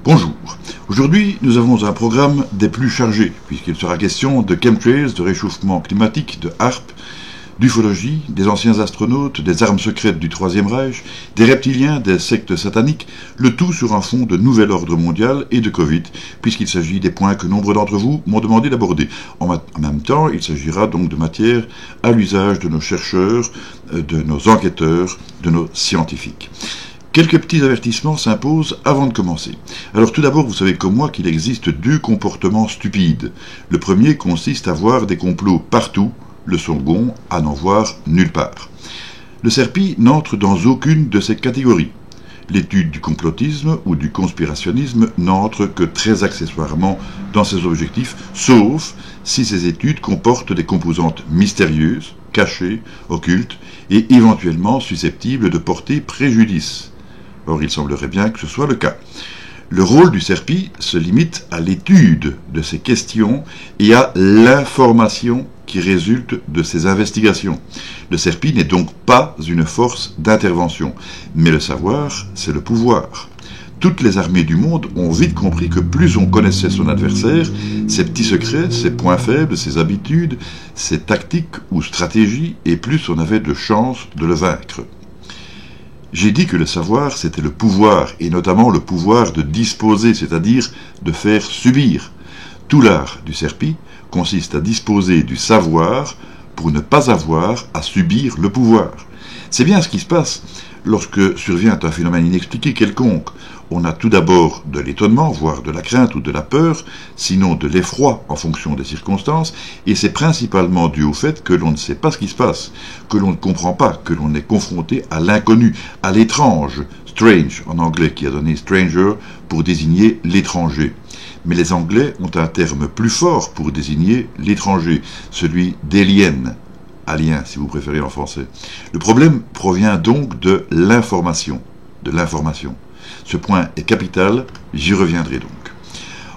Bonjour. Aujourd'hui, nous avons un programme des plus chargés, puisqu'il sera question de chemtrails, de réchauffement climatique, de HAARP, d'ufologie, des anciens astronautes, des armes secrètes du Troisième Reich, des reptiliens, des sectes sataniques, le tout sur un fond de nouvel ordre mondial et de Covid, puisqu'il s'agit des points que nombre d'entre vous m'ont demandé d'aborder. En même temps, il s'agira donc de matière à l'usage de nos chercheurs, de nos enquêteurs, de nos scientifiques. Quelques petits avertissements s'imposent avant de commencer. Alors tout d'abord, vous savez comme moi qu'il existe deux comportements stupides. Le premier consiste à voir des complots partout, le second à n'en voir nulle part. Le CERPI n'entre dans aucune de ces catégories. L'étude du complotisme ou du conspirationnisme n'entre que très accessoirement dans ses objectifs, sauf si ces études comportent des composantes mystérieuses, cachées, occultes et éventuellement susceptibles de porter préjudice. Or, il semblerait bien que ce soit le cas. Le rôle du CERPI se limite à l'étude de ces questions et à l'information qui résulte de ces investigations. Le CERPI n'est donc pas une force d'intervention, mais le savoir, c'est le pouvoir. Toutes les armées du monde ont vite compris que plus on connaissait son adversaire, ses petits secrets, ses points faibles, ses habitudes, ses tactiques ou stratégies, et plus on avait de chances de le vaincre. J'ai dit que le savoir, c'était le pouvoir, et notamment le pouvoir de disposer, c'est-à-dire de faire subir. Tout l'art du CERPI consiste à disposer du savoir pour ne pas avoir à subir le pouvoir. C'est bien ce qui se passe lorsque survient un phénomène inexpliqué quelconque. On a tout d'abord de l'étonnement, voire de la crainte ou de la peur, sinon de l'effroi en fonction des circonstances, et c'est principalement dû au fait que l'on ne sait pas ce qui se passe, que l'on ne comprend pas, que l'on est confronté à l'inconnu, à l'étrange, strange en anglais, qui a donné stranger pour désigner l'étranger. Mais les Anglais ont un terme plus fort pour désigner l'étranger, celui d'alien, alien si vous préférez en français. Le problème provient donc de l'information, Ce point est capital, j'y reviendrai donc.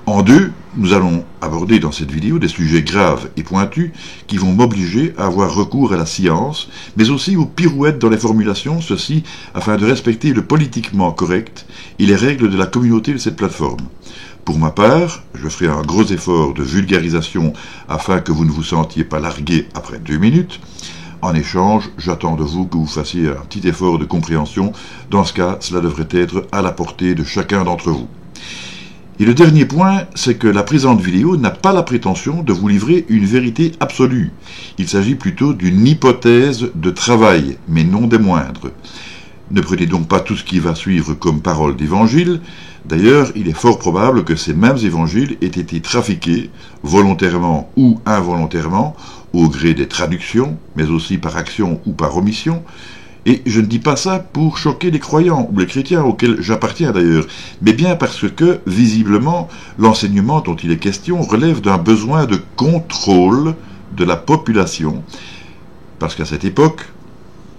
En deux, nous allons aborder dans cette vidéo des sujets graves et pointus qui vont m'obliger à avoir recours à la science, mais aussi aux pirouettes dans les formulations, ceci afin de respecter le politiquement correct et les règles de la communauté de cette plateforme. Pour ma part, je ferai un gros effort de vulgarisation afin que vous ne vous sentiez pas largué après 2 minutes. En échange, j'attends de vous que vous fassiez un petit effort de compréhension. Dans ce cas, cela devrait être à la portée de chacun d'entre vous. Et le dernier point, c'est que la présente vidéo n'a pas la prétention de vous livrer une vérité absolue. Il s'agit plutôt d'une hypothèse de travail, mais non des moindres. Ne prenez donc pas tout ce qui va suivre comme parole d'évangile. D'ailleurs, il est fort probable que ces mêmes évangiles aient été trafiqués, volontairement ou involontairement, au gré des traductions, mais aussi par action ou par omission. Et je ne dis pas ça pour choquer les croyants, ou les chrétiens auxquels j'appartiens d'ailleurs, mais bien parce que, visiblement, l'enseignement dont il est question relève d'un besoin de contrôle de la population, parce qu'à cette époque,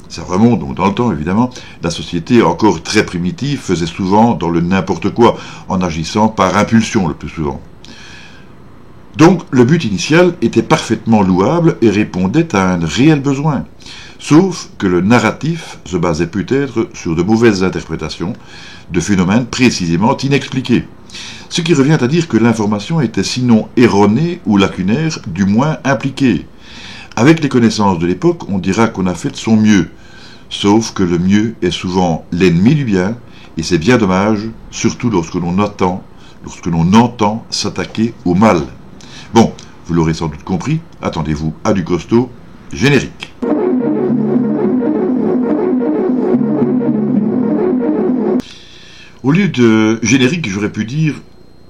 ça remonte donc dans le temps évidemment, la société encore très primitive faisait souvent dans le n'importe quoi, en agissant par impulsion le plus souvent. Donc le but initial était parfaitement louable et répondait à un réel besoin, sauf que le narratif se basait peut-être sur de mauvaises interprétations de phénomènes précisément inexpliqués. Ce qui revient à dire que l'information était sinon erronée ou lacunaire, du moins impliquée. Avec les connaissances de l'époque, on dira qu'on a fait de son mieux, sauf que le mieux est souvent l'ennemi du bien, et c'est bien dommage, surtout lorsque l'on entend s'attaquer au mal. Bon, vous l'aurez sans doute compris, attendez-vous à du costaud, générique. Au lieu de générique, j'aurais pu dire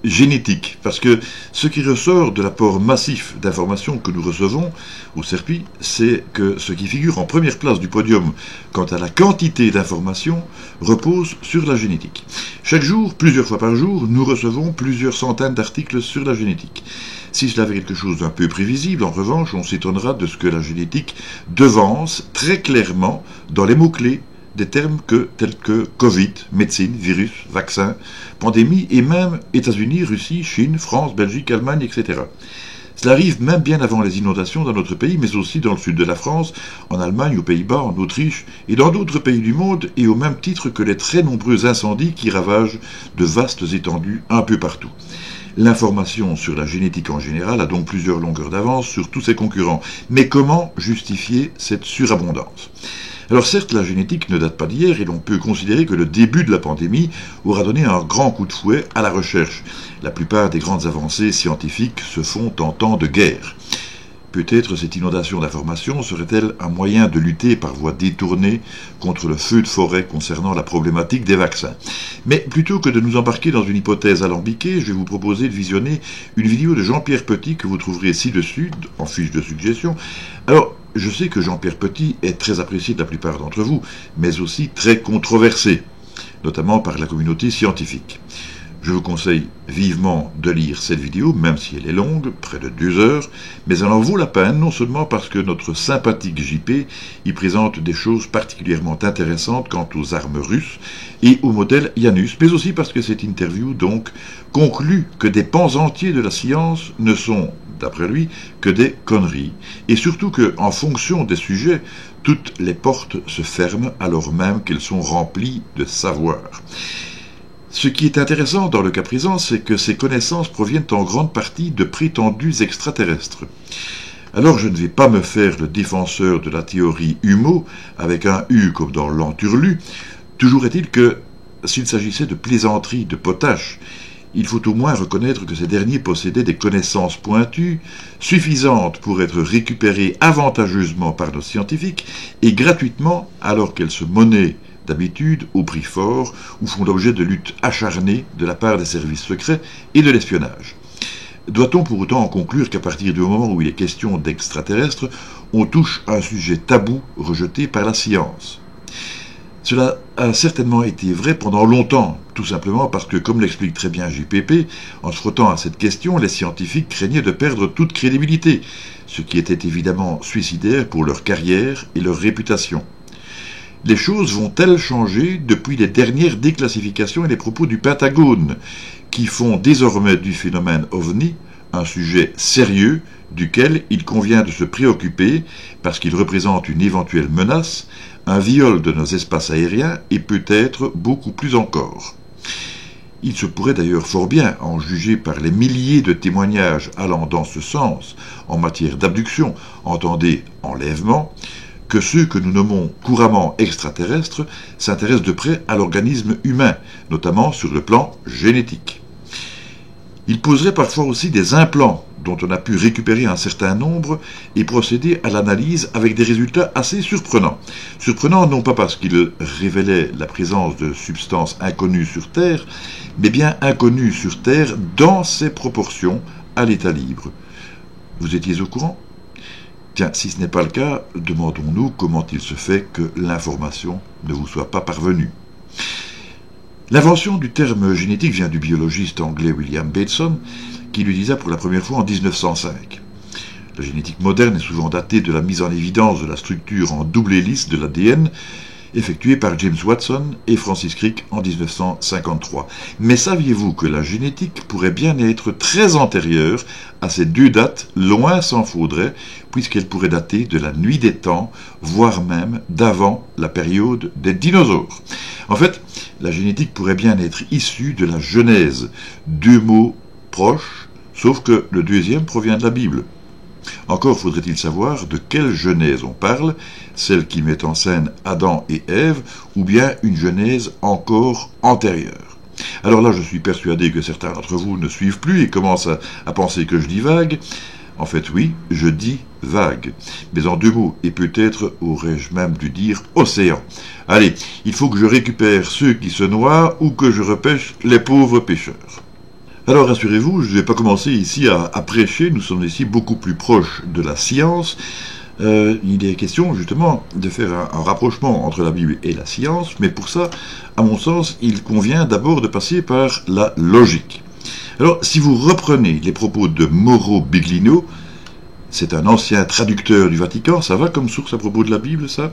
génétique, parce que ce qui ressort de l'apport massif d'informations que nous recevons au CERPI, c'est que ce qui figure en première place du podium quant à la quantité d'informations repose sur la génétique. Chaque jour, plusieurs fois par jour, nous recevons plusieurs centaines d'articles sur la génétique. Si cela avait quelque chose d'un peu prévisible, en revanche, on s'étonnera de ce que la génétique devance très clairement dans les mots-clés des termes tels que Covid, médecine, virus, vaccin, pandémie et même États-Unis, Russie, Chine, France, Belgique, Allemagne, etc. Cela arrive même bien avant les inondations dans notre pays, mais aussi dans le sud de la France, en Allemagne, aux Pays-Bas, en Autriche et dans d'autres pays du monde, et au même titre que les très nombreux incendies qui ravagent de vastes étendues un peu partout. L'information sur la génétique en général a donc plusieurs longueurs d'avance sur tous ses concurrents. Mais comment justifier cette surabondance ? Alors certes, la génétique ne date pas d'hier et l'on peut considérer que le début de la pandémie aura donné un grand coup de fouet à la recherche. La plupart des grandes avancées scientifiques se font en temps de guerre. Peut-être cette inondation d'informations serait-elle un moyen de lutter par voie détournée contre le feu de forêt concernant la problématique des vaccins. Mais plutôt que de nous embarquer dans une hypothèse alambiquée, je vais vous proposer de visionner une vidéo de Jean-Pierre Petit que vous trouverez ci-dessus, en fiche de suggestion. Alors, je sais que Jean-Pierre Petit est très apprécié de la plupart d'entre vous, mais aussi très controversé, notamment par la communauté scientifique. Je vous conseille vivement de lire cette vidéo, même si elle est longue, près de 2 heures, mais elle en vaut la peine, non seulement parce que notre sympathique JP y présente des choses particulièrement intéressantes quant aux armes russes et au modèle Janus, mais aussi parce que cette interview, donc, conclut que des pans entiers de la science ne sont, d'après lui, que des conneries, et surtout que, en fonction des sujets, toutes les portes se ferment alors même qu'elles sont remplies de savoir. Ce qui est intéressant dans le cas présent, c'est que ces connaissances proviennent en grande partie de prétendus extraterrestres. Alors je ne vais pas me faire le défenseur de la théorie Humo, avec un U comme dans l'enturlu. Toujours est-il que, s'il s'agissait de plaisanteries de potache, il faut au moins reconnaître que ces derniers possédaient des connaissances pointues, suffisantes pour être récupérées avantageusement par nos scientifiques, et gratuitement, alors qu'elles se monnaient d'habitude au prix fort, ou font l'objet de luttes acharnées de la part des services secrets et de l'espionnage. Doit-on pour autant en conclure qu'à partir du moment où il est question d'extraterrestres, on touche à un sujet tabou rejeté par la science ? Cela a certainement été vrai pendant longtemps, tout simplement parce que, comme l'explique très bien JPP, en se frottant à cette question, les scientifiques craignaient de perdre toute crédibilité, ce qui était évidemment suicidaire pour leur carrière et leur réputation. Les choses vont-elles changer depuis les dernières déclassifications et les propos du Pentagone, qui font désormais du phénomène OVNI un sujet sérieux duquel il convient de se préoccuper parce qu'il représente une éventuelle menace, un viol de nos espaces aériens et peut-être beaucoup plus encore. Il se pourrait d'ailleurs fort bien en juger par les milliers de témoignages allant dans ce sens en matière d'abduction, entendez enlèvement, que ceux que nous nommons couramment extraterrestres s'intéressent de près à l'organisme humain, notamment sur le plan génétique. Ils poseraient parfois aussi des implants dont on a pu récupérer un certain nombre et procéder à l'analyse avec des résultats assez surprenants. Surprenants non pas parce qu'ils révélaient la présence de substances inconnues sur Terre, mais bien inconnues sur Terre dans ses proportions à l'état libre. Vous étiez au courant ? Tiens, si ce n'est pas le cas, demandons-nous comment il se fait que l'information ne vous soit pas parvenue. L'invention du terme génétique vient du biologiste anglais William Bateson, qui l'utilisa pour la première fois en 1905. La génétique moderne est souvent datée de la mise en évidence de la structure en double hélice de l'ADN, effectuée par James Watson et Francis Crick en 1953. Mais saviez-vous que la génétique pourrait bien être très antérieure à ces deux dates, loin s'en faudrait, puisqu'elle pourrait dater de la nuit des temps, voire même d'avant la période des dinosaures. En fait, la génétique pourrait bien être issue de la Genèse, deux mots proches, sauf que le deuxième provient de la Bible. Encore faudrait-il savoir de quelle Genèse on parle, celle qui met en scène Adam et Ève, ou bien une Genèse encore antérieure. Alors là, je suis persuadé que certains d'entre vous ne suivent plus et commencent à penser que je dis vague. En fait, oui, je dis vague, mais en deux mots, et peut-être aurais-je même dû dire océan. Allez, il faut que je récupère ceux qui se noient ou que je repêche les pauvres pêcheurs. Alors rassurez-vous, je ne vais pas commencer ici à prêcher, nous sommes ici beaucoup plus proches de la science. Il est question justement de faire un rapprochement entre la Bible et la science, mais pour ça, à mon sens, il convient d'abord de passer par la logique. Alors, si vous reprenez les propos de Mauro Biglino, c'est un ancien traducteur du Vatican, ça va comme source à propos de la Bible, ça?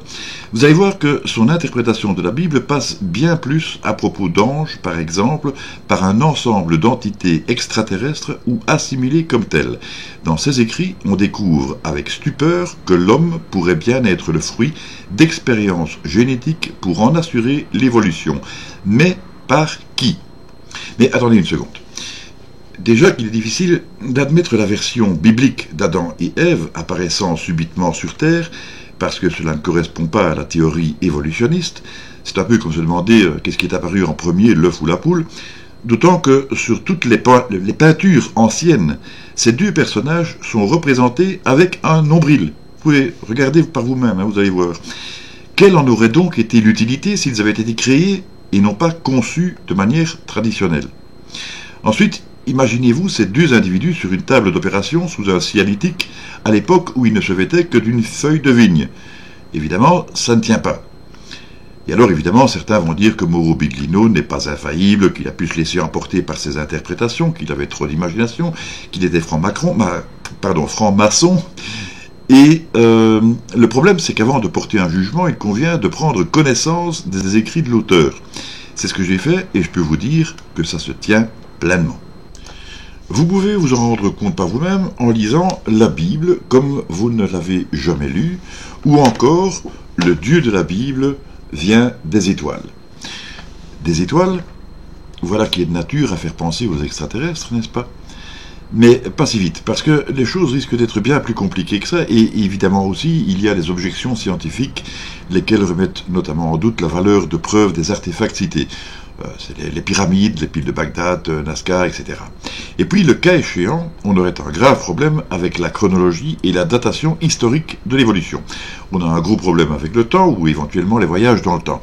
Vous allez voir que son interprétation de la Bible passe bien plus à propos d'anges, par exemple, par un ensemble d'entités extraterrestres ou assimilées comme telles. Dans ses écrits, on découvre avec stupeur que l'homme pourrait bien être le fruit d'expériences génétiques pour en assurer l'évolution. Mais par qui? Mais attendez une seconde. Déjà qu'il est difficile d'admettre la version biblique d'Adam et Ève apparaissant subitement sur Terre, parce que cela ne correspond pas à la théorie évolutionniste. C'est un peu comme se demander qu'est-ce qui est apparu en premier, l'œuf ou la poule, d'autant que sur toutes les peintures anciennes, ces deux personnages sont représentés avec un nombril. Vous pouvez regarder par vous-même, vous allez voir. Quelle en aurait donc été l'utilité s'ils avaient été créés et non pas conçus de manière traditionnelle? Ensuite, imaginez-vous ces deux individus sur une table d'opération sous un ciel-lithique à l'époque où ils ne se vêtaient que d'une feuille de vigne. Évidemment, ça ne tient pas. Et alors, évidemment, certains vont dire que Mauro Biglino n'est pas infaillible, qu'il a pu se laisser emporter par ses interprétations, qu'il avait trop d'imagination, qu'il était franc-maçon. Et le problème, c'est qu'avant de porter un jugement, il convient de prendre connaissance des écrits de l'auteur. C'est ce que j'ai fait, et je peux vous dire que ça se tient pleinement. Vous pouvez vous en rendre compte par vous-même en lisant la Bible comme vous ne l'avez jamais lue, ou encore le Dieu de la Bible vient des étoiles. Des étoiles, voilà qui est de nature à faire penser aux extraterrestres, n'est-ce pas? Mais pas si vite, parce que les choses risquent d'être bien plus compliquées que ça, et évidemment aussi, il y a les objections scientifiques, lesquelles remettent notamment en doute la valeur de preuve des artefacts cités. C'est les pyramides, les piles de Bagdad, Nazca, etc. Et puis, le cas échéant, on aurait un grave problème avec la chronologie et la datation historique de l'évolution. On a un gros problème avec le temps, ou éventuellement les voyages dans le temps.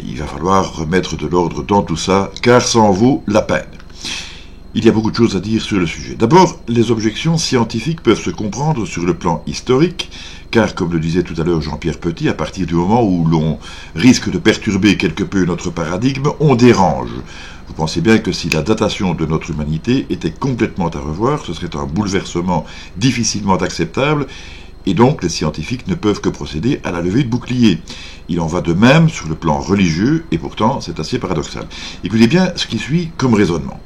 Il va falloir remettre de l'ordre dans tout ça, car ça en vaut la peine. Il y a beaucoup de choses à dire sur le sujet. D'abord, les objections scientifiques peuvent se comprendre sur le plan historique, car, comme le disait tout à l'heure Jean-Pierre Petit, à partir du moment où l'on risque de perturber quelque peu notre paradigme, on dérange. Vous pensez bien que si la datation de notre humanité était complètement à revoir, ce serait un bouleversement difficilement acceptable, et donc les scientifiques ne peuvent que procéder à la levée de boucliers. Il en va de même sur le plan religieux, et pourtant c'est assez paradoxal. Écoutez bien ce qui suit comme raisonnement.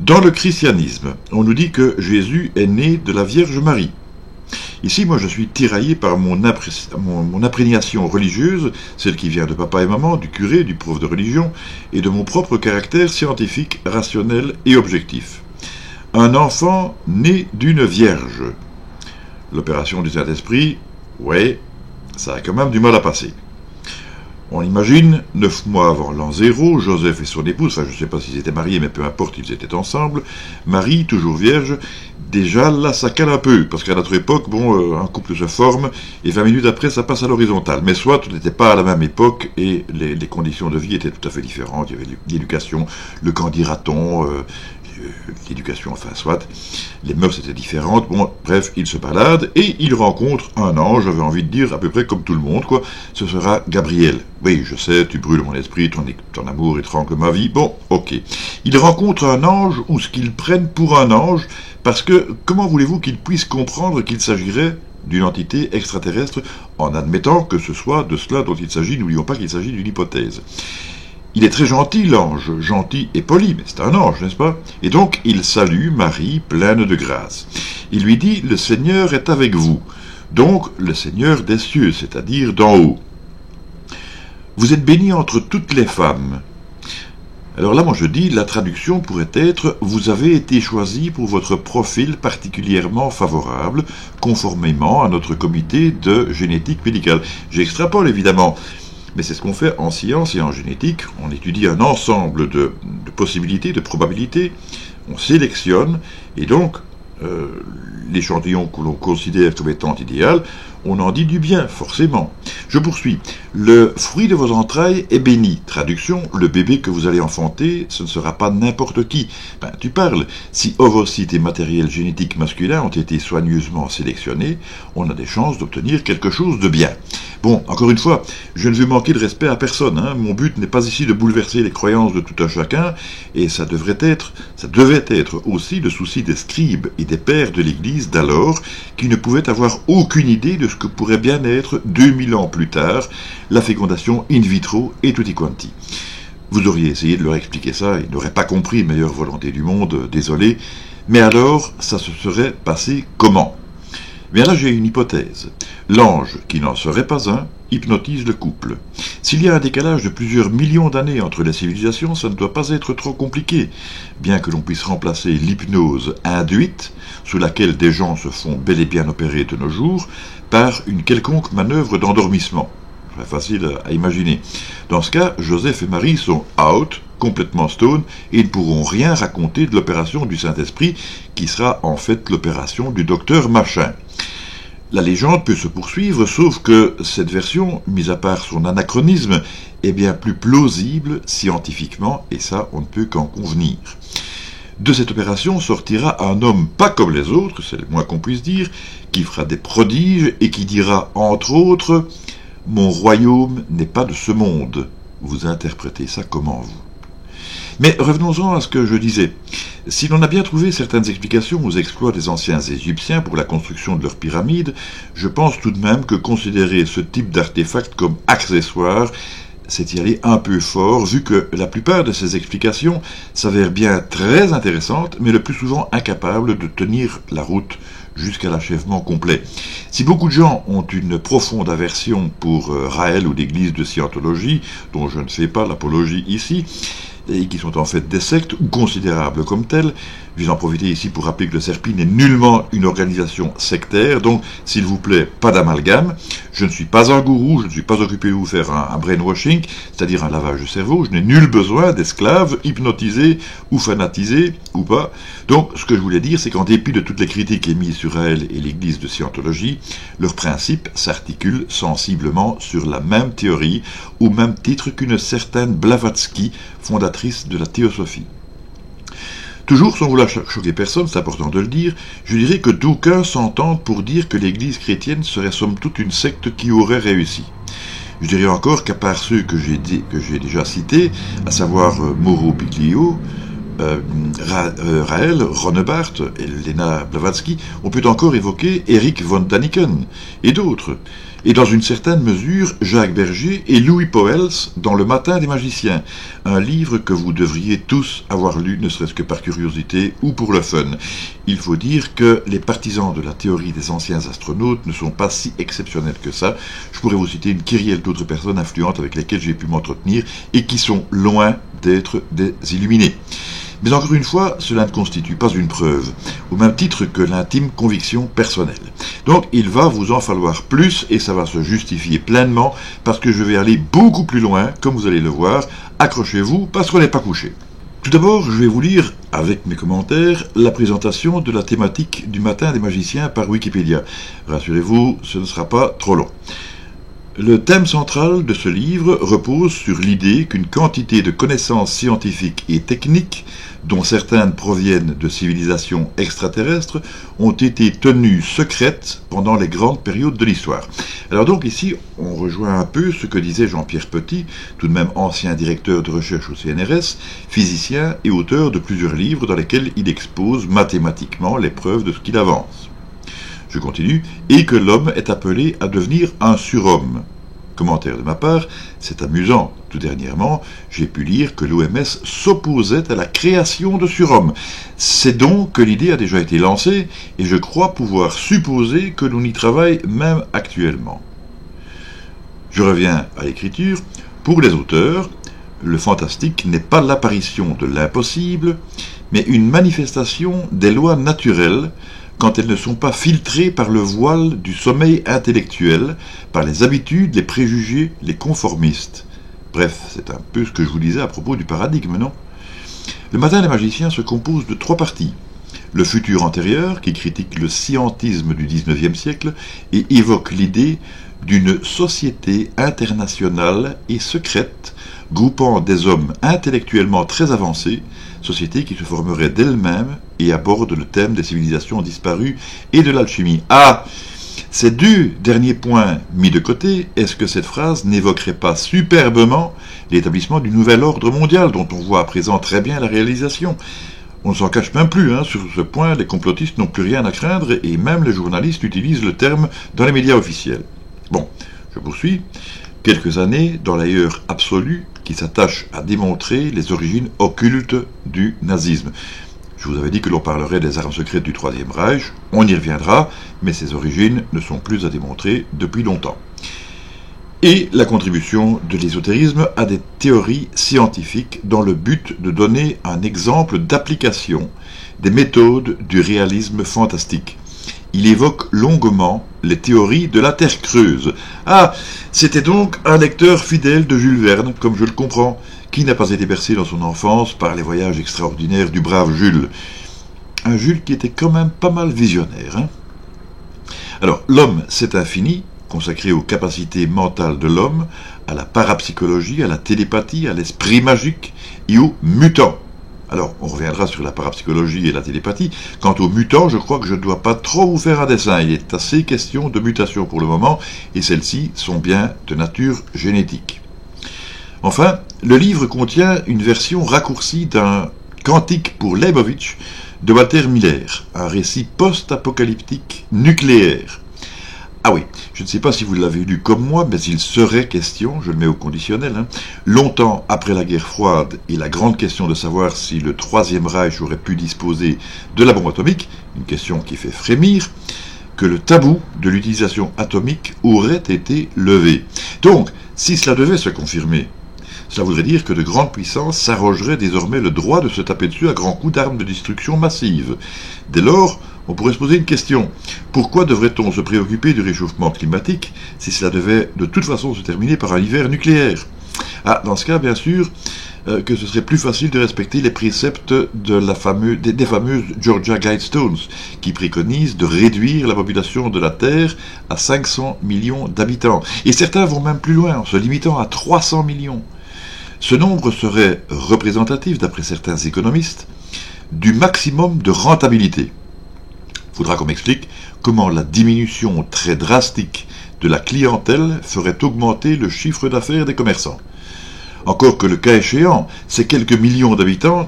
Dans le christianisme, on nous dit que Jésus est né de la Vierge Marie. Ici, moi, je suis tiraillé par mon imprégnation religieuse, celle qui vient de papa et maman, du curé, du prof de religion, et de mon propre caractère scientifique, rationnel et objectif. Un enfant né d'une vierge. L'opération du Saint-Esprit, ouais, ça a quand même du mal à passer. On imagine, 9 mois avant l'an 0, Joseph et son épouse, enfin je ne sais pas s'ils étaient mariés, mais peu importe, ils étaient ensemble, Marie, toujours vierge, déjà là ça cale un peu, parce qu'à notre époque, un couple se forme, et 20 minutes après ça passe à l'horizontale. Mais soit on n'était pas à la même époque, et les conditions de vie étaient tout à fait différentes, il y avait l'éducation, le qu'en dira-t-on, l'éducation, enfin soit, les mœurs étaient différentes, bref, il se balade, et il rencontre un ange, j'avais envie de dire, à peu près comme tout le monde, quoi, ce sera Gabriel. Oui, je sais, tu brûles mon esprit, ton amour étrangle ma vie, ok. Il rencontre un ange, ou ce qu'ils prennent pour un ange, parce que, comment voulez-vous qu'il puisse comprendre qu'il s'agirait d'une entité extraterrestre, en admettant que ce soit de cela dont il s'agit, n'oublions pas qu'il s'agit d'une hypothèse. Il est très gentil, l'ange, gentil et poli, mais c'est un ange, n'est-ce pas? Et donc, il salue Marie, pleine de grâce. Il lui dit, le Seigneur est avec vous. Donc, le Seigneur des cieux, c'est-à-dire d'en haut. Vous êtes bénie entre toutes les femmes. Alors là, moi je dis, la traduction pourrait être, vous avez été choisi pour votre profil particulièrement favorable, conformément à notre comité de génétique médicale. J'extrapole, évidemment. Mais c'est ce qu'on fait en science et en génétique. On étudie un ensemble de possibilités, de probabilités. On sélectionne, et donc, l'échantillon que l'on considère comme étant idéal, on en dit du bien, forcément. Je poursuis. Le fruit de vos entrailles est béni. Traduction, le bébé que vous allez enfanter, ce ne sera pas n'importe qui. Tu parles. Si ovocytes et matériel génétique masculin ont été soigneusement sélectionnés, on a des chances d'obtenir quelque chose de bien. Bon, encore une fois, je ne veux manquer de respect à personne, hein. Mon but n'est pas ici de bouleverser les croyances de tout un chacun, et ça devait être aussi le souci des scribes et des pères de l'Église d'alors, qui ne pouvaient avoir aucune idée de ce que pourrait bien être, 2000 ans plus tard, la fécondation in vitro et tutti quanti. Vous auriez essayé de leur expliquer ça, ils n'auraient pas compris, meilleure volonté du monde, désolé, mais alors, ça se serait passé comment? Bien là, j'ai une hypothèse. L'ange, qui n'en serait pas un, hypnotise le couple. S'il y a un décalage de plusieurs millions d'années entre les civilisations, ça ne doit pas être trop compliqué, bien que l'on puisse remplacer l'hypnose induite, sous laquelle des gens se font bel et bien opérer de nos jours, par une quelconque manœuvre d'endormissement. Très facile à imaginer. Dans ce cas, Joseph et Marie sont out, complètement stone, et ne pourront rien raconter de l'opération du Saint-Esprit, qui sera en fait l'opération du docteur Machin. La légende peut se poursuivre, sauf que cette version, mis à part son anachronisme, est bien plus plausible scientifiquement, et ça, on ne peut qu'en convenir. De cette opération sortira un homme pas comme les autres, c'est le moins qu'on puisse dire, qui fera des prodiges et qui dira, entre autres, « Mon royaume n'est pas de ce monde ». Vous interprétez ça comment, vous? Mais revenons-en à ce que je disais. Si l'on a bien trouvé certaines explications aux exploits des anciens Égyptiens pour la construction de leurs pyramides, je pense tout de même que considérer ce type d'artefact comme accessoire, c'est y aller un peu fort, vu que la plupart de ces explications s'avèrent bien très intéressantes, mais le plus souvent incapables de tenir la route jusqu'à l'achèvement complet. Si beaucoup de gens ont une profonde aversion pour Raël ou l'église de Scientologie, dont je ne fais pas l'apologie ici, et qui sont en fait des sectes ou considérables comme telles, je vais en profiter ici pour rappeler que le CERPI n'est nullement une organisation sectaire, donc s'il vous plaît, pas d'amalgame. Je ne suis pas un gourou, je ne suis pas occupé de vous faire un brainwashing, c'est-à-dire un lavage de cerveau, je n'ai nul besoin d'esclaves hypnotisés ou fanatisés ou pas. Donc ce que je voulais dire, c'est qu'en dépit de toutes les critiques émises sur elle et l'église de Scientologie, leurs principes s'articulent sensiblement sur la même théorie, au même titre qu'une certaine Blavatsky, fondatrice de la théosophie. Toujours sans vouloir choquer personne, c'est important de le dire, je dirais que d'aucuns s'entendent pour dire que l'église chrétienne serait somme toute une secte qui aurait réussi. Je dirais encore qu'à part ceux que j'ai déjà cités, à savoir Mauro Piglio, Raël, Ronebart et Lena Blavatsky, on peut encore évoquer Eric von Daniken et d'autres. Et dans une certaine mesure, Jacques Berger et Louis Poels dans Le Matin des Magiciens, un livre que vous devriez tous avoir lu, ne serait-ce que par curiosité ou pour le fun. Il faut dire que les partisans de la théorie des anciens astronautes ne sont pas si exceptionnels que ça. Je pourrais vous citer une kyrielle d'autres personnes influentes avec lesquelles j'ai pu m'entretenir et qui sont loin d'être des illuminés. Mais encore une fois, cela ne constitue pas une preuve, au même titre que l'intime conviction personnelle. Donc il va vous en falloir plus, et ça va se justifier pleinement, parce que je vais aller beaucoup plus loin, comme vous allez le voir. Accrochez-vous, parce qu'on n'est pas couché. Tout d'abord, je vais vous lire, avec mes commentaires, la présentation de la thématique du Matin des Magiciens par Wikipédia. Rassurez-vous, ce ne sera pas trop long. Le thème central de ce livre repose sur l'idée qu'une quantité de connaissances scientifiques et techniques, dont certaines proviennent de civilisations extraterrestres, ont été tenues secrètes pendant les grandes périodes de l'histoire. Alors donc ici, on rejoint un peu ce que disait Jean-Pierre Petit, tout de même ancien directeur de recherche au CNRS, physicien et auteur de plusieurs livres dans lesquels il expose mathématiquement les preuves de ce qu'il avance. Je continue, et que l'homme est appelé à devenir un surhomme. Commentaire de ma part, c'est amusant. Tout dernièrement, j'ai pu lire que l'OMS s'opposait à la création de surhommes. C'est donc que l'idée a déjà été lancée, et je crois pouvoir supposer que l'on y travaille même actuellement. Je reviens à l'écriture. Pour les auteurs, le fantastique n'est pas l'apparition de l'impossible, mais une manifestation des lois naturelles, quand elles ne sont pas filtrées par le voile du sommeil intellectuel, par les habitudes, les préjugés, les conformistes. Bref, c'est un peu ce que je vous disais à propos du paradigme, non? Le Matin des Magiciens se compose de 3 parties. Le futur antérieur, qui critique le scientisme du XIXe siècle et évoque l'idée d'une société internationale et secrète, groupant des hommes intellectuellement très avancés, société qui se formerait d'elle-même et aborde le thème des civilisations disparues et de l'alchimie. Ah, Ces deux derniers points mis de côté, est-ce que cette phrase n'évoquerait pas superbement l'établissement du nouvel ordre mondial dont on voit à présent très bien la réalisation? On ne s'en cache même plus, sur ce point, les complotistes n'ont plus rien à craindre et même les journalistes utilisent le terme dans les médias officiels. Bon, je poursuis. Quelques années dans l'ailleurs absolu qui s'attache à démontrer les origines occultes du nazisme. Je vous avais dit que l'on parlerait des armes secrètes du Troisième Reich, on y reviendra, mais ces origines ne sont plus à démontrer depuis longtemps. Et la contribution de l'ésotérisme à des théories scientifiques dans le but de donner un exemple d'application des méthodes du réalisme fantastique. Il évoque longuement les théories de la Terre creuse. Ah, c'était donc un lecteur fidèle de Jules Verne, comme je le comprends, qui n'a pas été bercé dans son enfance par les voyages extraordinaires du brave Jules. Un Jules qui était quand même pas mal visionnaire. Alors, l'homme, c'est infini, consacré aux capacités mentales de l'homme, à la parapsychologie, à la télépathie, à l'esprit magique et aux mutants. Alors, on reviendra sur la parapsychologie et la télépathie. Quant aux mutants, je crois que je ne dois pas trop vous faire un dessin. Il est assez question de mutation pour le moment, et celles-ci sont bien de nature génétique. Enfin, le livre contient une version raccourcie d'un Cantique pour Leibovitch de Walter Miller, un récit post-apocalyptique nucléaire. Ah oui, je ne sais pas si vous l'avez lu comme moi, mais il serait question, je le mets au conditionnel, longtemps après la guerre froide et la grande question de savoir si le Troisième Reich aurait pu disposer de la bombe atomique, une question qui fait frémir, que le tabou de l'utilisation atomique aurait été levé. Donc, si cela devait se confirmer, cela voudrait dire que de grandes puissances s'arrogeraient désormais le droit de se taper dessus à grands coups d'armes de destruction massive. Dès lors, on pourrait se poser une question. Pourquoi devrait-on se préoccuper du réchauffement climatique si cela devait de toute façon se terminer par un hiver nucléaire? Ah, dans ce cas, bien sûr, que ce serait plus facile de respecter les préceptes de des fameuses Georgia Guidestones, qui préconisent de réduire la population de la Terre à 500 millions d'habitants. Et certains vont même plus loin, en se limitant à 300 millions. Ce nombre serait représentatif, d'après certains économistes, du maximum de rentabilité. Il faudra qu'on m'explique comment la diminution très drastique de la clientèle ferait augmenter le chiffre d'affaires des commerçants. Encore que le cas échéant, ces quelques millions d'habitants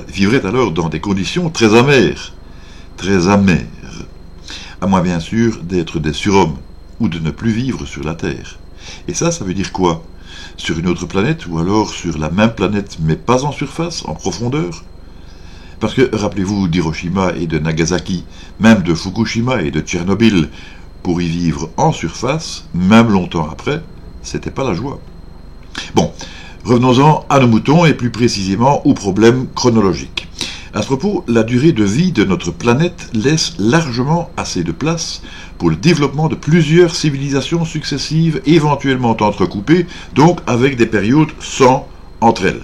vivraient alors dans des conditions très amères, à moins bien sûr d'être des surhommes ou de ne plus vivre sur la Terre. Et ça veut dire quoi? Sur une autre planète ou alors sur la même planète mais pas en surface, en profondeur? Parce que, rappelez-vous d'Hiroshima et de Nagasaki, même de Fukushima et de Tchernobyl, pour y vivre en surface, même longtemps après, c'était pas la joie. Bon, revenons-en à nos moutons et plus précisément aux problèmes chronologiques. À ce propos, la durée de vie de notre planète laisse largement assez de place pour le développement de plusieurs civilisations successives, éventuellement entrecoupées, donc avec des périodes sans entre elles.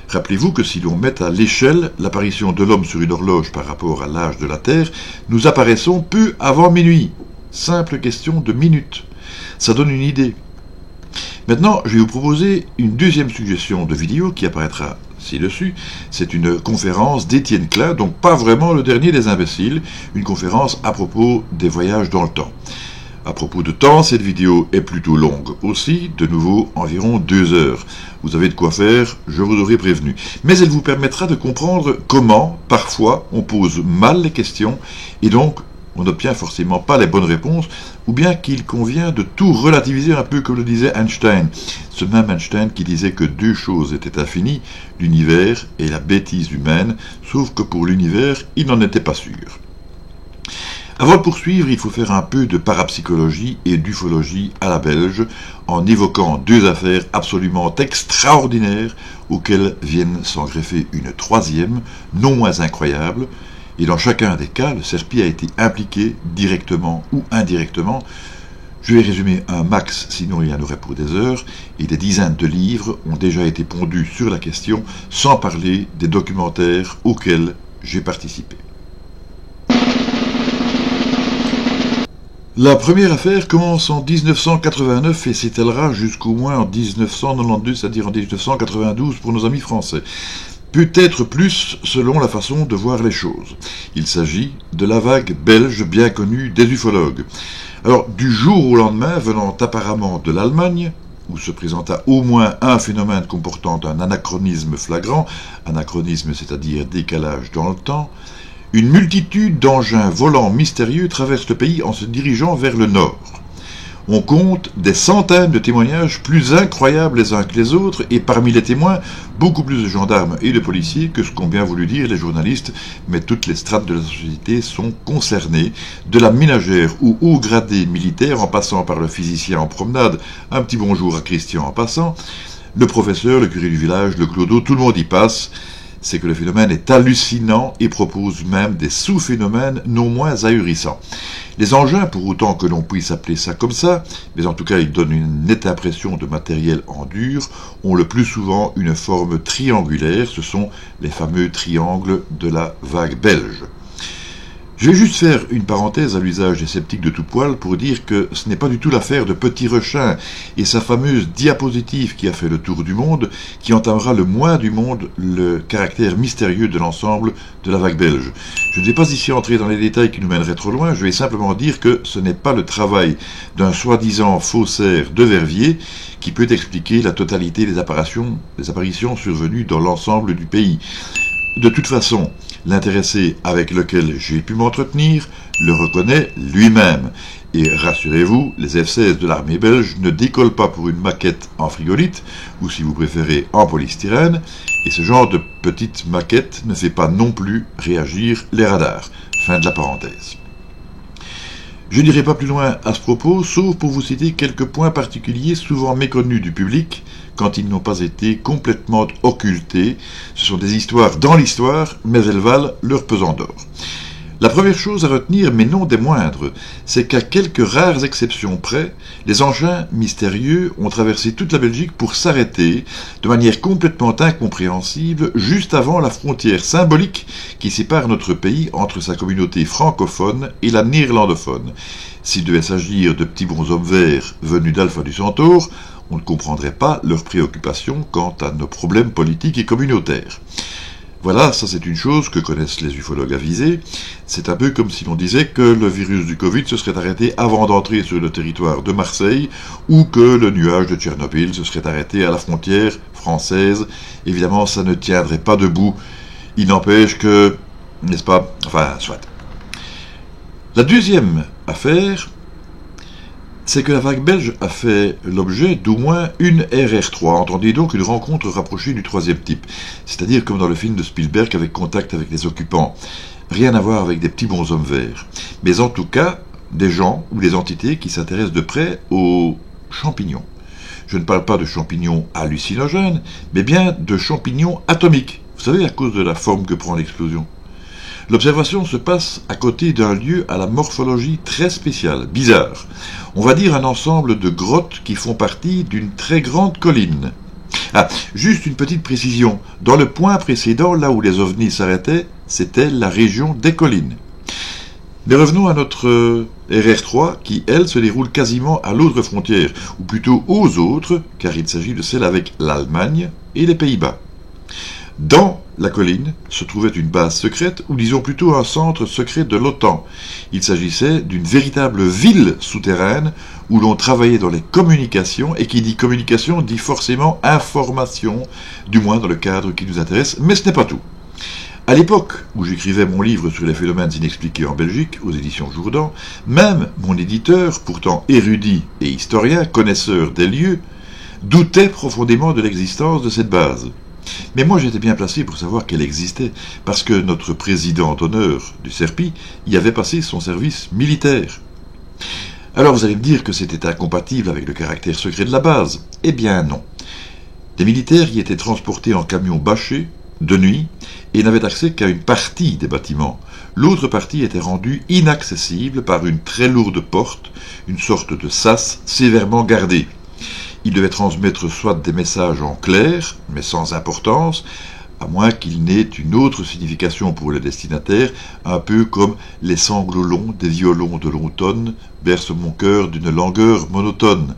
Rappelez-vous que si l'on met à l'échelle l'apparition de l'homme sur une horloge par rapport à l'âge de la Terre, nous apparaissons peu avant minuit. Simple question de minutes. Ça donne une idée. Maintenant, je vais vous proposer une deuxième suggestion de vidéo qui apparaîtra ci-dessus. C'est une conférence d'Étienne Klein, donc pas vraiment le dernier des imbéciles, une conférence à propos des voyages dans le temps. À propos de temps, cette vidéo est plutôt longue aussi, de nouveau environ 2 heures. Vous avez de quoi faire, je vous aurais prévenu. Mais elle vous permettra de comprendre comment, parfois, on pose mal les questions, et donc on n'obtient forcément pas les bonnes réponses, ou bien qu'il convient de tout relativiser un peu comme le disait Einstein. Ce même Einstein qui disait que 2 choses étaient infinies, l'univers et la bêtise humaine, sauf que pour l'univers, il n'en était pas sûr. Avant de poursuivre, il faut faire un peu de parapsychologie et d'ufologie à la belge, en évoquant 2 affaires absolument extraordinaires, auxquelles viennent s'en greffer une troisième, non moins incroyable, et dans chacun des cas, le Serpi a été impliqué, directement ou indirectement. Je vais résumer un max, sinon il y en aurait pour des heures, et des dizaines de livres ont déjà été pondus sur la question, sans parler des documentaires auxquels j'ai participé. La première affaire commence en 1989 et s'étalera jusqu'au moins en 1992, c'est-à-dire en 1992 pour nos amis français. peut-être plus selon la façon de voir les choses. Il s'agit de la vague belge bien connue des ufologues. Alors, du jour au lendemain, venant apparemment de l'Allemagne, où se présenta au moins un phénomène comportant un anachronisme flagrant, anachronisme c'est-à-dire décalage dans le temps, une multitude d'engins volants mystérieux traversent le pays en se dirigeant vers le nord. On compte des centaines de témoignages plus incroyables les uns que les autres, et parmi les témoins, beaucoup plus de gendarmes et de policiers que ce qu'ont bien voulu dire les journalistes, mais toutes les strates de la société sont concernées, de la ménagère ou haut gradé militaire, en passant par le physicien en promenade, un petit bonjour à Christian en passant, le professeur, le curé du village, le clodo, tout le monde y passe. C'est que le phénomène est hallucinant et propose même des sous-phénomènes non moins ahurissants. Les engins, pour autant que l'on puisse appeler ça comme ça, mais en tout cas ils donnent une nette impression de matériel en dur, ont le plus souvent une forme triangulaire, ce sont les fameux triangles de la vague belge. Je vais juste faire une parenthèse à l'usage des sceptiques de tout poil pour dire que ce n'est pas du tout l'affaire de Petit Rechin et sa fameuse diapositive qui a fait le tour du monde qui entamera le moins du monde le caractère mystérieux de l'ensemble de la vague belge. Je ne vais pas ici entrer dans les détails qui nous mèneraient trop loin, je vais simplement dire que ce n'est pas le travail d'un soi-disant faussaire de Verviers qui peut expliquer la totalité des apparitions survenues dans l'ensemble du pays. De toute façon, l'intéressé avec lequel j'ai pu m'entretenir le reconnaît lui-même. Et rassurez-vous, les F-16 de l'armée belge ne décollent pas pour une maquette en frigolite, ou si vous préférez en polystyrène, et ce genre de petite maquette ne fait pas non plus réagir les radars. Fin de la parenthèse. Je n'irai pas plus loin à ce propos, sauf pour vous citer quelques points particuliers souvent méconnus du public, quand ils n'ont pas été complètement occultés. Ce sont des histoires dans l'histoire, mais elles valent leur pesant d'or. La première chose à retenir, mais non des moindres, c'est qu'à quelques rares exceptions près, les engins mystérieux ont traversé toute la Belgique pour s'arrêter, de manière complètement incompréhensible, juste avant la frontière symbolique qui sépare notre pays entre sa communauté francophone et la néerlandophone. S'il devait s'agir de petits bonshommes verts venus d'Alpha du Centaure, on ne comprendrait pas leurs préoccupations quant à nos problèmes politiques et communautaires. Voilà, ça c'est une chose que connaissent les ufologues avisés. C'est un peu comme si l'on disait que le virus du Covid se serait arrêté avant d'entrer sur le territoire de Marseille, ou que le nuage de Tchernobyl se serait arrêté à la frontière française. Évidemment, ça ne tiendrait pas debout. Il n'empêche que, n'est-ce pas, enfin, soit. La deuxième affaire, c'est que la vague belge a fait l'objet d'au moins une RR3, entendez donc une rencontre rapprochée du troisième type, c'est-à-dire comme dans le film de Spielberg avec contact avec les occupants. Rien à voir avec des petits bonshommes verts, mais en tout cas des gens ou des entités qui s'intéressent de près aux champignons. Je ne parle pas de champignons hallucinogènes, mais bien de champignons atomiques, vous savez à cause de la forme que prend l'explosion. L'observation se passe à côté d'un lieu à la morphologie très spéciale, bizarre. On va dire un ensemble de grottes qui font partie d'une très grande colline. Ah, juste une petite précision. Dans le point précédent, là où les ovnis s'arrêtaient, c'était la région des collines. Mais revenons à notre RR3 qui, elle, se déroule quasiment à l'autre frontière, ou plutôt aux autres, car il s'agit de celle avec l'Allemagne et les Pays-Bas. Dans la colline se trouvait une base secrète, ou disons plutôt un centre secret de l'OTAN. Il s'agissait d'une véritable ville souterraine où l'on travaillait dans les communications, et qui dit communication dit forcément information, du moins dans le cadre qui nous intéresse, mais ce n'est pas tout. À l'époque où j'écrivais mon livre sur les phénomènes inexpliqués en Belgique, aux éditions Jourdan, même mon éditeur, pourtant érudit et historien, connaisseur des lieux, doutait profondément de l'existence de cette base. Mais moi j'étais bien placé pour savoir qu'elle existait, parce que notre président d'honneur du CERPI y avait passé son service militaire. Alors vous allez me dire que c'était incompatible avec le caractère secret de la base. Eh bien non. Des militaires y étaient transportés en camions bâchés, de nuit, et n'avaient accès qu'à une partie des bâtiments. L'autre partie était rendue inaccessible par une très lourde porte, une sorte de sas sévèrement gardée. Il devait transmettre soit des messages en clair, mais sans importance, à moins qu'il n'ait une autre signification pour le destinataire, un peu comme les sanglots longs des violons de l'automne bercent mon cœur d'une langueur monotone,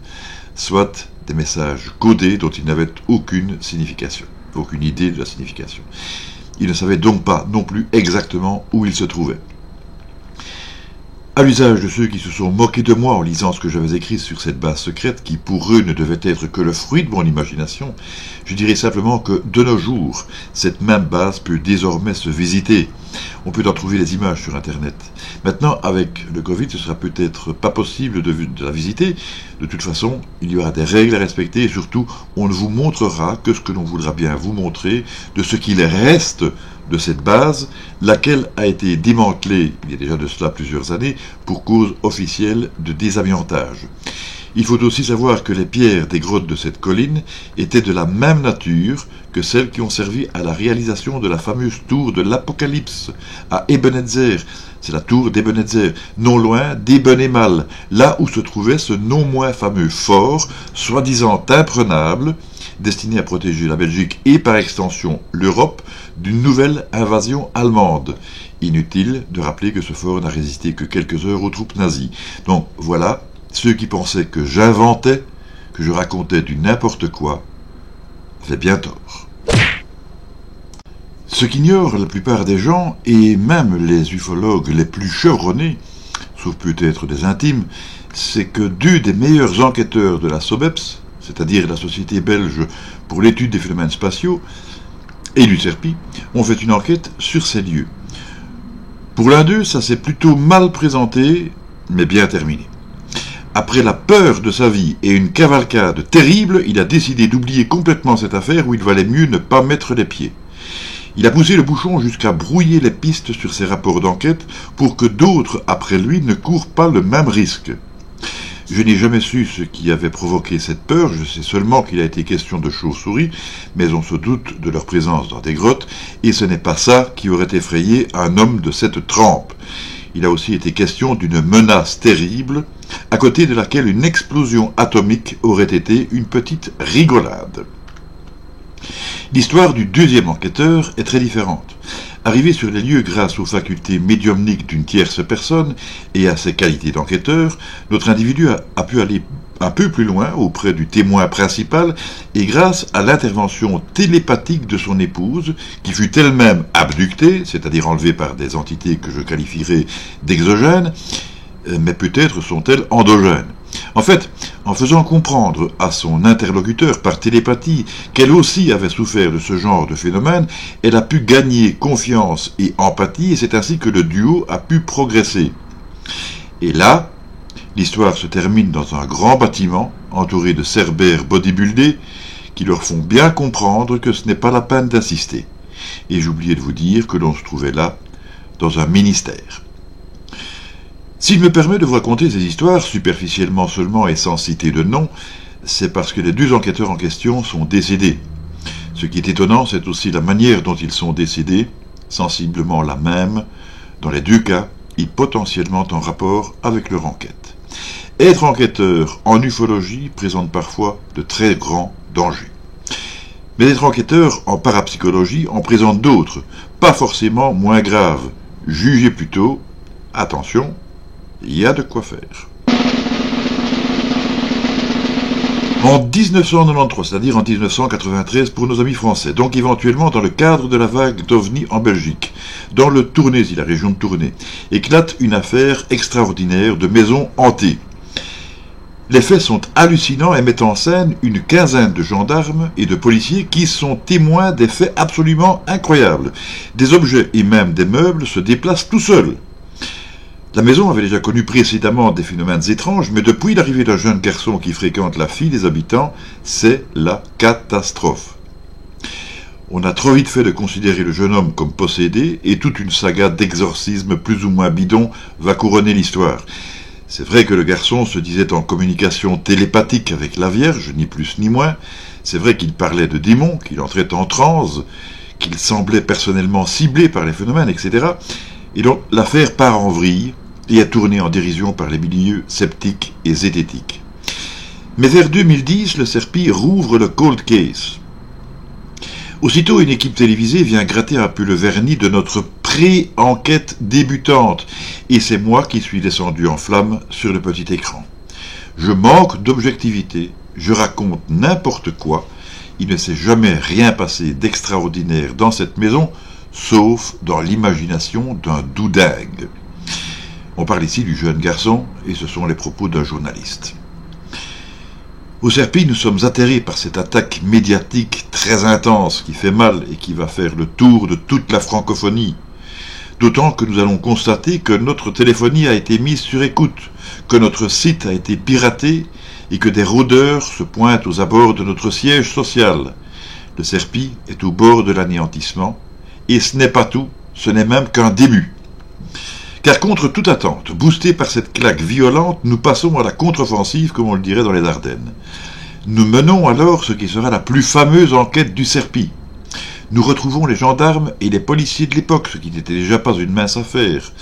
soit des messages codés dont il n'avait aucune signification. presque aucune idée de la signification. Il ne savait donc pas non plus exactement où il se trouvait. À l'usage de ceux qui se sont moqués de moi en lisant ce que j'avais écrit sur cette base secrète, qui pour eux ne devait être que le fruit de mon imagination, je dirais simplement que, de nos jours, cette même base peut désormais se visiter. On peut en trouver les images sur Internet. Maintenant, avec le Covid, ce sera peut-être pas possible de la visiter. De toute façon, il y aura des règles à respecter et surtout, on ne vous montrera que ce que l'on voudra bien vous montrer de ce qu'il reste de cette base, laquelle a été démantelée, il y a déjà de cela plusieurs années, pour cause officielle de désamiantage. Il faut aussi savoir que les pierres des grottes de cette colline étaient de la même nature que celles qui ont servi à la réalisation de la fameuse tour de l'Apocalypse à Ebenezer. C'est la tour d'Ebenezer, non loin d'Eben-Emal, là où se trouvait ce non moins fameux fort, soi-disant imprenable, destiné à protéger la Belgique et par extension l'Europe d'une nouvelle invasion allemande. Inutile de rappeler que ce fort n'a résisté que quelques heures aux troupes nazies. Donc voilà, ceux qui pensaient que j'inventais, que je racontais du n'importe quoi, avaient bien tort. Ce qu'ignorent la plupart des gens, et même les ufologues les plus chevronnés, sauf peut-être des intimes, c'est que deux des meilleurs enquêteurs de la SOBEPS, c'est-à-dire la Société belge pour l'étude des phénomènes spatiaux, et l'UCERPI, ont fait une enquête sur ces lieux. Pour l'un d'eux, ça s'est plutôt mal présenté, mais bien terminé. Après la peur de sa vie et une cavalcade terrible, il a décidé d'oublier complètement cette affaire où il valait mieux ne pas mettre les pieds. Il a poussé le bouchon jusqu'à brouiller les pistes sur ses rapports d'enquête pour que d'autres, après lui, ne courent pas le même risque. Je n'ai jamais su ce qui avait provoqué cette peur, je sais seulement qu'il a été question de chauves-souris, mais on se doute de leur présence dans des grottes, et ce n'est pas ça qui aurait effrayé un homme de cette trempe. Il a aussi été question d'une menace terrible, à côté de laquelle une explosion atomique aurait été une petite rigolade. L'histoire du deuxième enquêteur est très différente. Arrivé sur les lieux grâce aux facultés médiumniques d'une tierce personne et à ses qualités d'enquêteur, notre individu a pu aller un peu plus loin auprès du témoin principal et grâce à l'intervention télépathique de son épouse, qui fut elle-même abductée, c'est-à-dire enlevée par des entités que je qualifierais d'exogènes, mais peut-être sont-elles endogènes. En fait, en faisant comprendre à son interlocuteur par télépathie qu'elle aussi avait souffert de ce genre de phénomène, elle a pu gagner confiance et empathie, et c'est ainsi que le duo a pu progresser. Et là, l'histoire se termine dans un grand bâtiment, entouré de cerbères bodybuildés, qui leur font bien comprendre que ce n'est pas la peine d'insister. Et j'oubliais de vous dire que l'on se trouvait là, dans un ministère. S'il me permet de vous raconter ces histoires, superficiellement seulement et sans citer de nom, c'est parce que les deux enquêteurs en question sont décédés. Ce qui est étonnant, c'est aussi la manière dont ils sont décédés, sensiblement la même, dans les deux cas, et potentiellement en rapport avec leur enquête. Être enquêteur en ufologie présente parfois de très grands dangers. Mais être enquêteur en parapsychologie en présente d'autres, pas forcément moins graves. Jugez plutôt, attention, il y a de quoi faire. En 1993, c'est-à-dire en 1993 pour nos amis français, donc éventuellement dans le cadre de la vague d'OVNI en Belgique, dans le Tournaisis, la région de Tournai, éclate une affaire extraordinaire de maison hantée. Les faits sont hallucinants et mettent en scène une quinzaine de gendarmes et de policiers qui sont témoins des faits absolument incroyables. Des objets et même des meubles se déplacent tout seuls. La maison avait déjà connu précédemment des phénomènes étranges, mais depuis l'arrivée d'un jeune garçon qui fréquente la fille des habitants, c'est la catastrophe. On a trop vite fait de considérer le jeune homme comme possédé, et toute une saga d'exorcisme plus ou moins bidon va couronner l'histoire. C'est vrai que le garçon se disait en communication télépathique avec la Vierge, ni plus ni moins. C'est vrai qu'il parlait de démons, qu'il entrait en transe, qu'il semblait personnellement ciblé par les phénomènes, etc. Et donc l'affaire part en vrille et est tournée en dérision par les milieux sceptiques et zététiques. Mais vers 2010, le CERPI rouvre le cold case. Aussitôt, une équipe télévisée vient gratter un peu le vernis de notre pré-enquête débutante, et c'est moi qui suis descendu en flammes sur le petit écran. Je manque d'objectivité, je raconte n'importe quoi, il ne s'est jamais rien passé d'extraordinaire dans cette maison, sauf dans l'imagination d'un doudingue. On parle ici du jeune garçon, et ce sont les propos d'un journaliste. Au Serpi, nous sommes atterrés par cette attaque médiatique très intense qui fait mal et qui va faire le tour de toute la francophonie. D'autant que nous allons constater que notre téléphonie a été mise sur écoute, que notre site a été piraté et que des rôdeurs se pointent aux abords de notre siège social. Le Serpi est au bord de l'anéantissement, et ce n'est pas tout, ce n'est même qu'un début. Car contre toute attente, boostés par cette claque violente, nous passons à la contre-offensive, comme on le dirait dans les Ardennes. Nous menons alors ce qui sera la plus fameuse enquête du Serpi. Nous retrouvons les gendarmes et les policiers de l'époque, ce qui n'était déjà pas une mince affaire,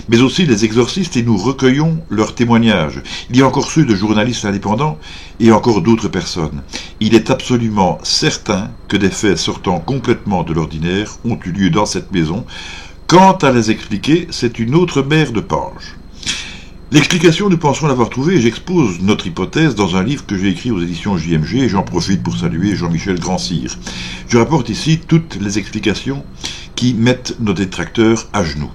mais aussi les exorcistes, et nous recueillons leurs témoignages. Il y a encore ceux de journalistes indépendants et encore d'autres personnes. Il est absolument certain que des faits sortant complètement de l'ordinaire ont eu lieu dans cette maison. Quant à les expliquer, c'est une autre mer de Pange. L'explication, nous pensons l'avoir trouvée, et j'expose notre hypothèse dans un livre que j'ai écrit aux éditions JMG, et j'en profite pour saluer Jean-Michel Grandcir. Je rapporte ici toutes les explications qui mettent nos détracteurs à genoux.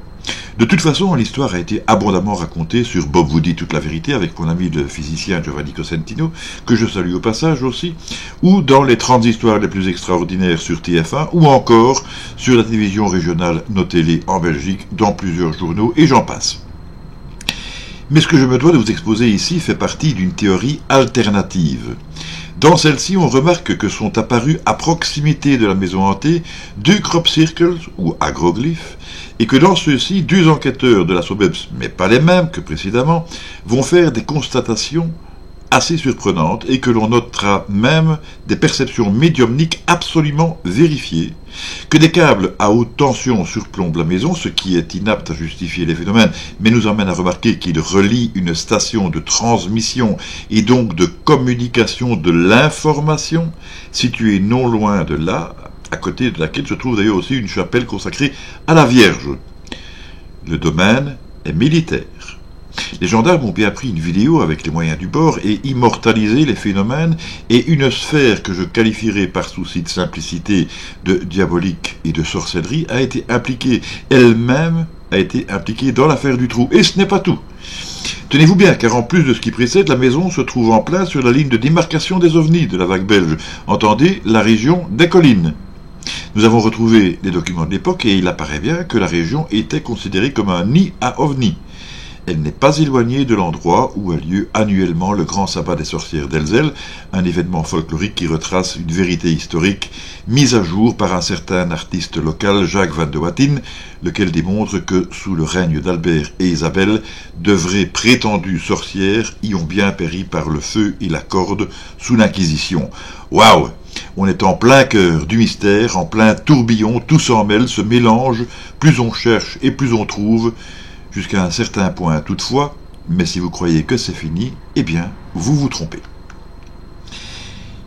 De toute façon, l'histoire a été abondamment racontée sur Bob vous dit toute la vérité avec mon ami le physicien Giovanni Cosentino, que je salue au passage aussi, ou dans les 30 histoires les plus extraordinaires sur TF1, ou encore sur la télévision régionale Nos Télé en Belgique, dans plusieurs journaux, et j'en passe. Mais ce que je me dois de vous exposer ici fait partie d'une théorie alternative. Dans celle-ci, on remarque que sont apparus à proximité de la maison hantée 2 crop circles ou agroglyphes, et que dans ceux-ci, 2 enquêteurs de la SOBEPS, mais pas les mêmes que précédemment, vont faire des constatations assez surprenantes et que l'on notera même des perceptions médiumniques absolument vérifiées, que des câbles à haute tension surplombent la maison, ce qui est inapte à justifier les phénomènes, mais nous emmène à remarquer qu'ils relient une station de transmission et donc de communication de l'information située non loin de là, à côté de laquelle se trouve d'ailleurs aussi une chapelle consacrée à la Vierge. Le domaine est militaire. Les gendarmes ont bien pris une vidéo avec les moyens du bord et immortalisé les phénomènes, et une sphère que je qualifierais par souci de simplicité de diabolique et de sorcellerie a été impliquée, elle-même a été impliquée dans l'affaire du trou. Et ce n'est pas tout. Tenez-vous bien, car en plus de ce qui précède, la maison se trouve en plein sur la ligne de démarcation des ovnis de la vague belge, entendez, la région des collines. Nous avons retrouvé les documents de l'époque et il apparaît bien que la région était considérée comme un nid à ovnis. Elle n'est pas éloignée de l'endroit où a lieu annuellement le grand sabbat des sorcières d'Elzel, un événement folklorique qui retrace une vérité historique mise à jour par un certain artiste local, Jacques Van de Watin, lequel démontre que, sous le règne d'Albert et Isabelle, de vraies prétendues sorcières y ont bien péri par le feu et la corde sous l'Inquisition. Waouh! On est en plein cœur du mystère, en plein tourbillon, tout s'en mêle, se mélange, plus on cherche et plus on trouve, jusqu'à un certain point toutefois, mais si vous croyez que c'est fini, eh bien, vous vous trompez.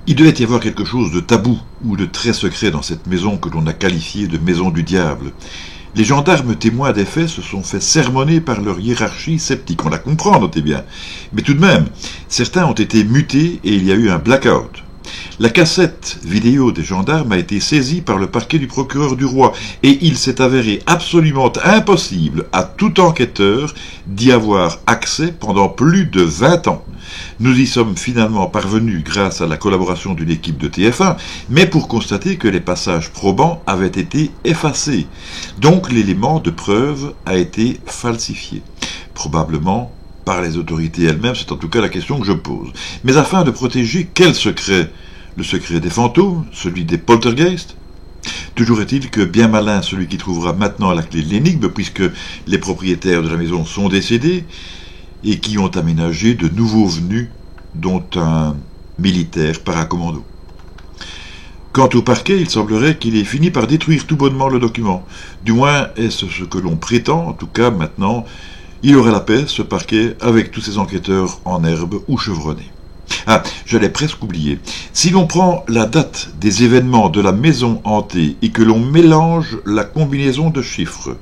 Il devait y avoir quelque chose de tabou ou de très secret dans cette maison que l'on a qualifiée de maison du diable. Les gendarmes témoins des faits se sont fait sermonner par leur hiérarchie sceptique, on la comprend, notez bien. Mais tout de même, certains ont été mutés et il y a eu un blackout. La cassette vidéo des gendarmes a été saisie par le parquet du procureur du roi et il s'est avéré absolument impossible à tout enquêteur d'y avoir accès pendant plus de 20 ans. Nous y sommes finalement parvenus grâce à la collaboration d'une équipe de TF1, mais pour constater que les passages probants avaient été effacés. Donc l'élément de preuve a été falsifié. Probablement par les autorités elles-mêmes, c'est en tout cas la question que je pose. Mais afin de protéger quel secret? Le secret des fantômes, celui des poltergeists? Toujours est-il que bien malin celui qui trouvera maintenant à la clé de l'énigme, puisque les propriétaires de la maison sont décédés et qui ont aménagé de nouveaux venus, dont un militaire paracommando. Quant au parquet, il semblerait qu'il ait fini par détruire tout bonnement le document. Du moins, est-ce ce que l'on prétend? En tout cas, maintenant, il aurait la paix, ce parquet, avec tous ces enquêteurs en herbe ou chevronnés. Ah, je l'ai presque oublié. Si l'on prend la date des événements de la maison hantée et que l'on mélange la combinaison de chiffres,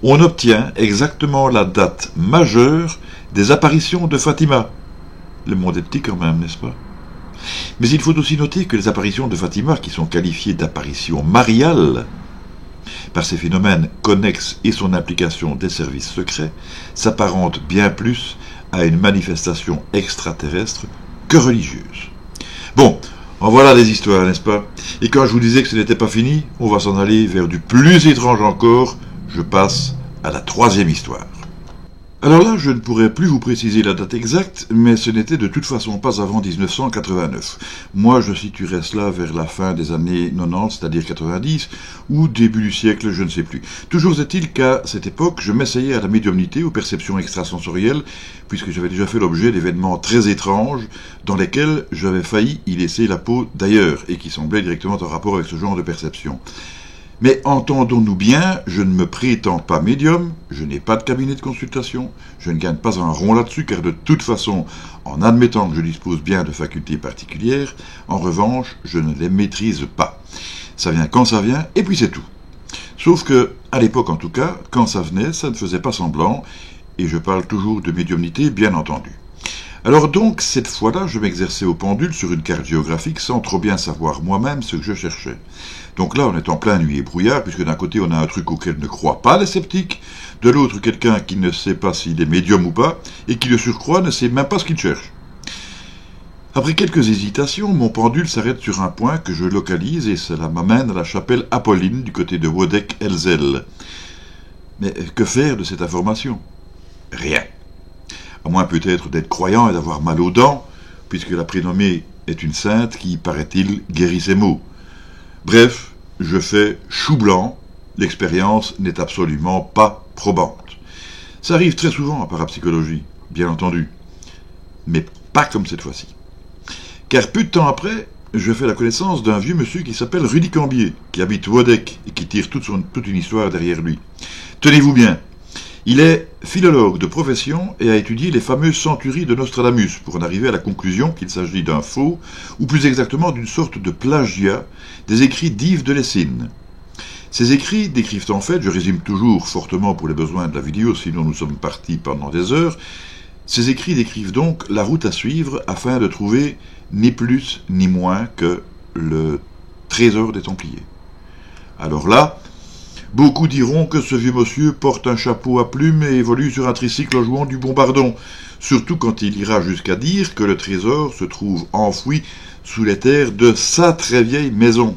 on obtient exactement la date majeure des apparitions de Fatima. Le monde est petit quand même, n'est-ce pas? Mais il faut aussi noter que les apparitions de Fatima, qui sont qualifiées d'apparitions mariales, par ces phénomènes connexes et son implication des services secrets, s'apparentent bien plus à une manifestation extraterrestre que religieuse. Bon, en voilà des histoires, n'est-ce pas? Et quand je vous disais que ce n'était pas fini, on va s'en aller vers du plus étrange encore. Je passe à la troisième histoire. Alors là, je ne pourrais plus vous préciser la date exacte, mais ce n'était de toute façon pas avant 1989. Moi, je situerais cela vers la fin des années 90, c'est-à-dire 90, ou début du siècle, je ne sais plus. Toujours est-il qu'à cette époque, je m'essayais à la médiumnité, aux perceptions extrasensorielles, puisque j'avais déjà fait l'objet d'événements très étranges, dans lesquels j'avais failli y laisser la peau d'ailleurs, et qui semblaient directement en rapport avec ce genre de perception. Mais entendons-nous bien, je ne me prétends pas médium, je n'ai pas de cabinet de consultation, je ne gagne pas un rond là-dessus, car de toute façon, en admettant que je dispose bien de facultés particulières, en revanche, je ne les maîtrise pas. Ça vient quand ça vient, et puis c'est tout. Sauf que, à l'époque en tout cas, quand ça venait, ça ne faisait pas semblant, et je parle toujours de médiumnité, bien entendu. Alors donc, cette fois-là, je m'exerçais au pendule sur une carte géographique sans trop bien savoir moi-même ce que je cherchais. Donc là, on est en plein nuit et brouillard, puisque d'un côté, on a un truc auquel ne croient pas les sceptiques, de l'autre, quelqu'un qui ne sait pas s'il est médium ou pas, et qui, de surcroît, ne sait même pas ce qu'il cherche. Après quelques hésitations, mon pendule s'arrête sur un point que je localise, et cela m'amène à la chapelle Apolline, du côté de Wodek-Elzel. Mais que faire de cette information? Rien. À moins peut-être d'être croyant et d'avoir mal aux dents, puisque la prénommée est une sainte qui, paraît-il, guérit ses maux. Bref, je fais chou blanc, l'expérience n'est absolument pas probante. Ça arrive très souvent en parapsychologie, bien entendu, mais pas comme cette fois-ci. Car peu de temps après, je fais la connaissance d'un vieux monsieur qui s'appelle Rudy Cambier, qui habite Wodek et qui tire toute une histoire derrière lui. Tenez-vous bien. Il est philologue de profession et a étudié les fameuses centuries de Nostradamus pour en arriver à la conclusion qu'il s'agit d'un faux, ou plus exactement d'une sorte de plagiat, des écrits d'Yves de Lessines. Ces écrits décrivent en fait, je résume toujours fortement pour les besoins de la vidéo, sinon nous sommes partis pendant des heures, ces écrits décrivent donc la route à suivre afin de trouver ni plus ni moins que le trésor des Templiers. Alors là, beaucoup diront que ce vieux monsieur porte un chapeau à plumes et évolue sur un tricycle en jouant du bombardon, surtout quand il ira jusqu'à dire que le trésor se trouve enfoui sous les terres de sa très vieille maison.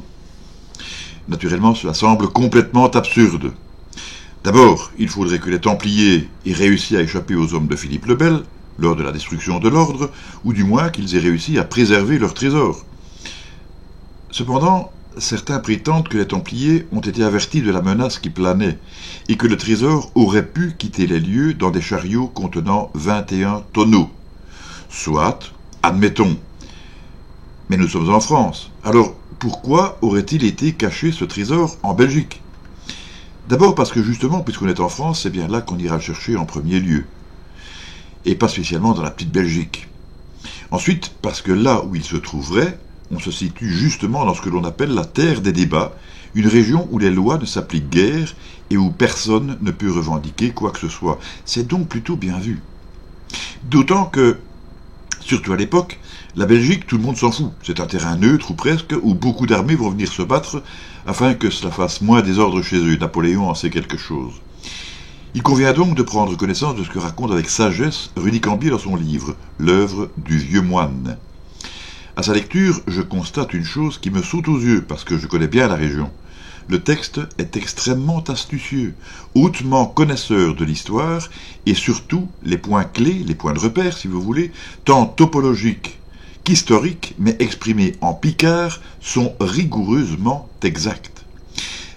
Naturellement, cela semble complètement absurde. D'abord, il faudrait que les Templiers aient réussi à échapper aux hommes de Philippe le Bel, lors de la destruction de l'ordre, ou du moins qu'ils aient réussi à préserver leur trésor. Cependant, certains prétendent que les Templiers ont été avertis de la menace qui planait, et que le trésor aurait pu quitter les lieux dans des chariots contenant 21 tonneaux. Soit, admettons. Mais nous sommes en France. Alors, pourquoi aurait-il été caché ce trésor en Belgique? D'abord parce que justement, puisqu'on est en France, c'est bien là qu'on ira le chercher en premier lieu. Et pas spécialement dans la petite Belgique. Ensuite, parce que là où il se trouverait, on se situe justement dans ce que l'on appelle la terre des débats, une région où les lois ne s'appliquent guère et où personne ne peut revendiquer quoi que ce soit. C'est donc plutôt bien vu. D'autant que, surtout à l'époque, la Belgique, tout le monde s'en fout. C'est un terrain neutre ou presque, où beaucoup d'armées vont venir se battre afin que cela fasse moins désordre chez eux. Napoléon en sait quelque chose. Il convient donc de prendre connaissance de ce que raconte avec sagesse Rudy Cambier dans son livre « L'œuvre du vieux moine ». À sa lecture, je constate une chose qui me saute aux yeux, parce que je connais bien la région. Le texte est extrêmement astucieux, hautement connaisseur de l'histoire, et surtout, les points clés, les points de repère, si vous voulez, tant topologiques qu'historiques, mais exprimés en picard, sont rigoureusement exacts.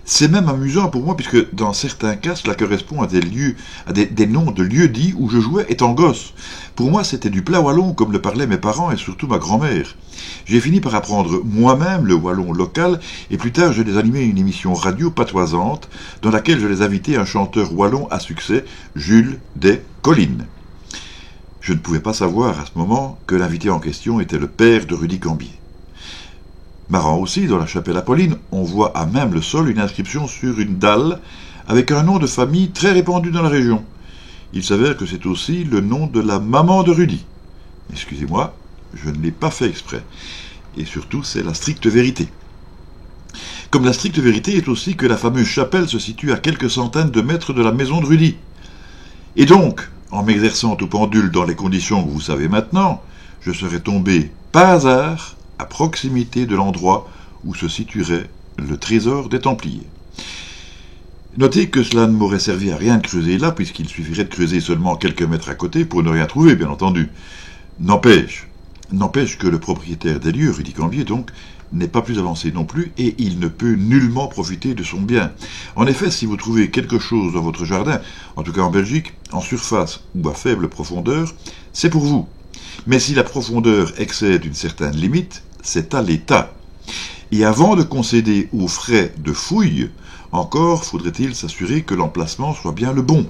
C'est même amusant pour moi, puisque dans certains cas, cela correspond à des lieux, à des noms de lieux dits où je jouais étant gosse. Pour moi, c'était du plat wallon, comme le parlaient mes parents et surtout ma grand-mère. J'ai fini par apprendre moi-même le wallon local, et plus tard, je les animais une émission radio patoisante, dans laquelle je les invitais un chanteur wallon à succès, Jules des Collines. Je ne pouvais pas savoir à ce moment que l'invité en question était le père de Rudy Cambier. Marrant aussi, dans la chapelle Apolline, on voit à même le sol une inscription sur une dalle avec un nom de famille très répandu dans la région. Il s'avère que c'est aussi le nom de la maman de Rudy. Excusez-moi, je ne l'ai pas fait exprès. Et surtout, c'est la stricte vérité. Comme la stricte vérité est aussi que la fameuse chapelle se situe à quelques centaines de mètres de la maison de Rudy. Et donc, en m'exerçant au pendule dans les conditions que vous savez maintenant, je serais tombé par hasard à proximité de l'endroit où se situerait le trésor des Templiers. Notez que cela ne m'aurait servi à rien de creuser là, puisqu'il suffirait de creuser seulement quelques mètres à côté pour ne rien trouver, bien entendu. N'empêche que le propriétaire des lieux, Rudy Cambier donc, n'est pas plus avancé non plus, et il ne peut nullement profiter de son bien. En effet, si vous trouvez quelque chose dans votre jardin, en tout cas en Belgique, en surface ou à faible profondeur, c'est pour vous. Mais si la profondeur excède une certaine limite, c'est à l'État. Et avant de concéder aux frais de fouille, encore faudrait-il s'assurer que l'emplacement soit bien le bon.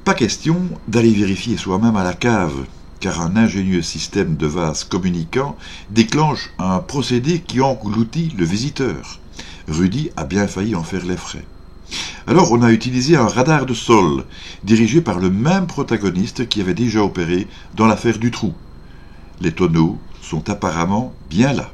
Pas question d'aller vérifier soi-même à la cave, car un ingénieux système de vases communicants déclenche un procédé qui engloutit le visiteur. Rudy a bien failli en faire les frais. Alors on a utilisé un radar de sol, dirigé par le même protagoniste qui avait déjà opéré dans l'affaire du trou. Les tonneaux sont apparemment bien là.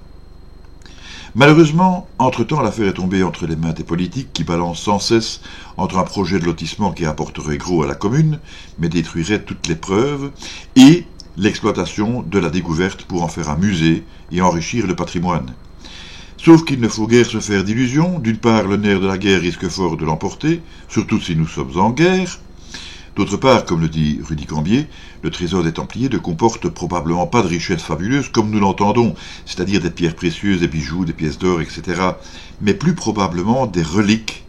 Malheureusement, entre-temps, l'affaire est tombée entre les mains des politiques qui balancent sans cesse entre un projet de lotissement qui apporterait gros à la commune, mais détruirait toutes les preuves, et l'exploitation de la découverte pour en faire un musée et enrichir le patrimoine. Sauf qu'il ne faut guère se faire d'illusions. D'une part, le nerf de la guerre risque fort de l'emporter, surtout si nous sommes en guerre. D'autre part, comme le dit Rudy Cambier, le trésor des Templiers ne comporte probablement pas de richesses fabuleuses comme nous l'entendons, c'est-à-dire des pierres précieuses, des bijoux, des pièces d'or, etc., mais plus probablement des reliques,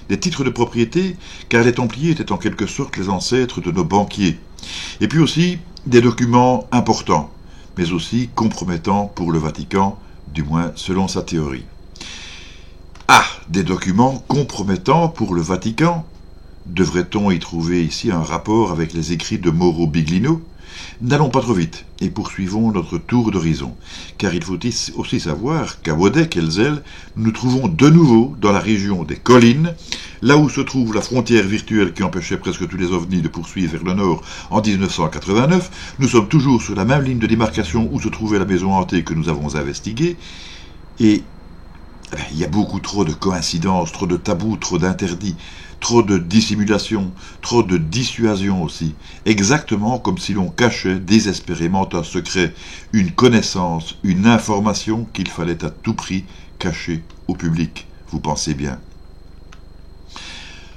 des titres de propriété, car les Templiers étaient en quelque sorte les ancêtres de nos banquiers, et puis aussi des documents importants, mais aussi compromettants pour le Vatican, du moins selon sa théorie. Ah, des documents compromettants pour le Vatican? Devrait-on y trouver ici un rapport avec les écrits de Mauro Biglino? N'allons pas trop vite et poursuivons notre tour d'horizon, car il faut aussi savoir qu'à Wodek-Elzel, nous trouvons de nouveau dans la région des collines, là où se trouve la frontière virtuelle qui empêchait presque tous les ovnis de poursuivre vers le nord en 1989. Nous sommes toujours sur la même ligne de démarcation où se trouvait la maison hantée que nous avons investiguée, et il y a beaucoup trop de coïncidences, trop de tabous, trop d'interdits, trop de dissimulation, trop de dissuasion aussi, exactement comme si l'on cachait désespérément un secret, une connaissance, une information qu'il fallait à tout prix cacher au public, vous pensez bien.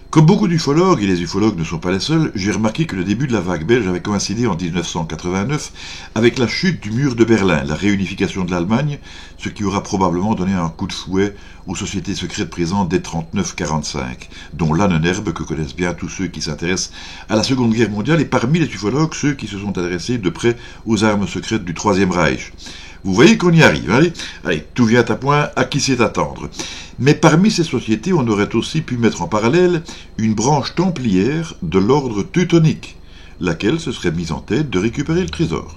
Comme beaucoup d'ufologues, et les ufologues ne sont pas les seuls, j'ai remarqué que le début de la vague belge avait coïncidé en 1989 avec la chute du mur de Berlin, la réunification de l'Allemagne, ce qui aura probablement donné un coup de fouet aux sociétés secrètes présentes dès 39-45, dont l'Ahnenerbe que connaissent bien tous ceux qui s'intéressent à la Seconde Guerre mondiale, et parmi les ufologues, ceux qui se sont adressés de près aux armes secrètes du Troisième Reich. Vous voyez qu'on y arrive, allez, tout vient à point, à qui sait attendre. Mais parmi ces sociétés, on aurait aussi pu mettre en parallèle une branche templière de l'ordre teutonique, laquelle se serait mise en tête de récupérer le trésor.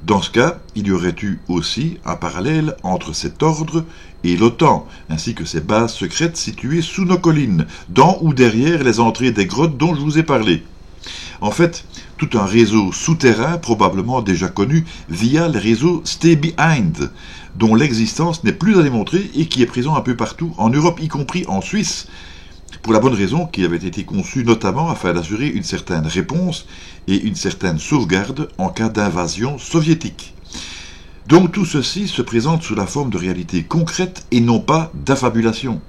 Dans ce cas, il y aurait eu aussi un parallèle entre cet ordre et l'OTAN, ainsi que ses bases secrètes situées sous nos collines, dans ou derrière les entrées des grottes dont je vous ai parlé. En fait, tout un réseau souterrain probablement déjà connu via le réseau Stay Behind, dont l'existence n'est plus à démontrer et qui est présent un peu partout en Europe, y compris en Suisse, pour la bonne raison qu'il avait été conçu notamment afin d'assurer une certaine réponse et une certaine sauvegarde en cas d'invasion soviétique. Donc tout ceci se présente sous la forme de réalité concrète et non pas d'affabulation.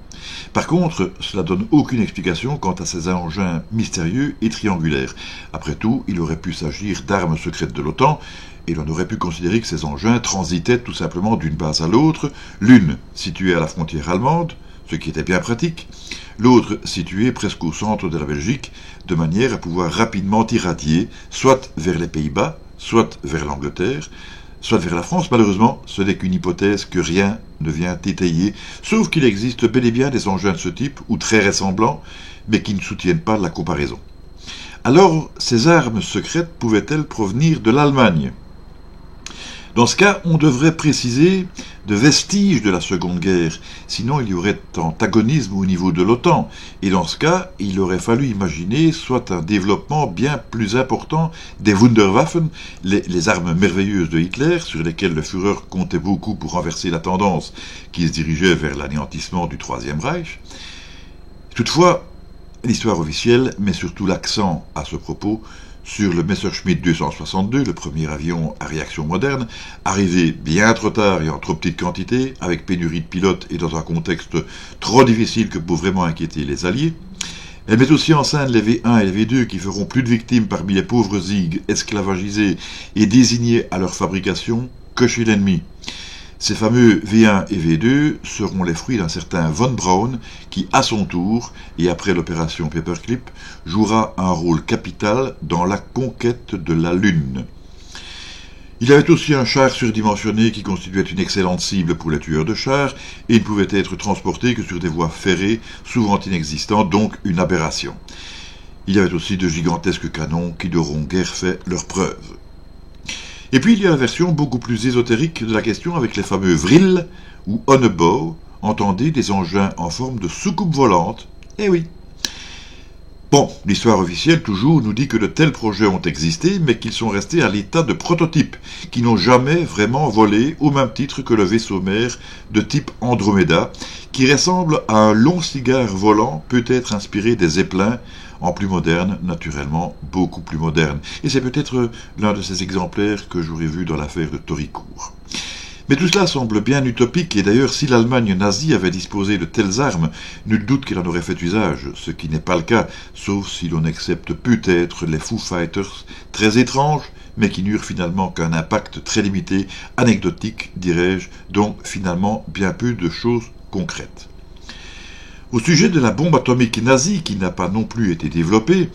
Par contre, cela donne aucune explication quant à ces engins mystérieux et triangulaires. Après tout, il aurait pu s'agir d'armes secrètes de l'OTAN, et l'on aurait pu considérer que ces engins transitaient tout simplement d'une base à l'autre, l'une située à la frontière allemande, ce qui était bien pratique, l'autre située presque au centre de la Belgique, de manière à pouvoir rapidement irradier, soit vers les Pays-Bas, soit vers l'Angleterre, soit vers la France. Malheureusement, ce n'est qu'une hypothèse que rien ne vient étayer, sauf qu'il existe bel et bien des engins de ce type, ou très ressemblants, mais qui ne soutiennent pas la comparaison. Alors, ces armes secrètes pouvaient-elles provenir de l'Allemagne ? Dans ce cas, on devrait préciser de vestiges de la Seconde Guerre, sinon il y aurait antagonisme au niveau de l'OTAN, et dans ce cas, il aurait fallu imaginer soit un développement bien plus important des Wunderwaffen, les armes merveilleuses de Hitler, sur lesquelles le Führer comptait beaucoup pour renverser la tendance qui se dirigeait vers l'anéantissement du Troisième Reich. Toutefois, l'histoire officielle met surtout l'accent à ce propos sur le Messerschmitt 262, le premier avion à réaction moderne, arrivé bien trop tard et en trop petite quantité, avec pénurie de pilotes et dans un contexte trop difficile que pour vraiment inquiéter les Alliés. Elle met aussi en scène les V1 et les V2 qui feront plus de victimes parmi les pauvres zigues esclavagisés et désignés à leur fabrication que chez l'ennemi. Ces fameux V1 et V2 seront les fruits d'un certain von Braun qui, à son tour, et après l'opération Paperclip, jouera un rôle capital dans la conquête de la Lune. Il avait aussi un char surdimensionné qui constituait une excellente cible pour les tueurs de chars et il ne pouvait être transporté que sur des voies ferrées, souvent inexistantes, donc une aberration. Il y avait aussi de gigantesques canons qui n'auront guère fait leurs preuves. Et puis il y a la version beaucoup plus ésotérique de la question avec les fameux Vril ou Honeebow, entendez des engins en forme de soucoupe volante. Eh oui. Bon, l'histoire officielle toujours nous dit que de tels projets ont existé, mais qu'ils sont restés à l'état de prototypes, qui n'ont jamais vraiment volé, au même titre que le vaisseau mère de type Andromeda, qui ressemble à un long cigare volant, peut-être inspiré des Zeppelins, en plus moderne, naturellement, beaucoup plus moderne. Et c'est peut-être l'un de ces exemplaires que j'aurais vu dans l'affaire de Toricourt. Mais tout cela semble bien utopique, et d'ailleurs, si l'Allemagne nazie avait disposé de telles armes, nul doute qu'elle en aurait fait usage, ce qui n'est pas le cas, sauf si l'on accepte peut-être les Foo Fighters, très étranges, mais qui n'eurent finalement qu'un impact très limité, anecdotique, dirais-je, donc finalement bien peu de choses concrètes. Au sujet de la bombe atomique nazie, qui n'a pas non plus été développée,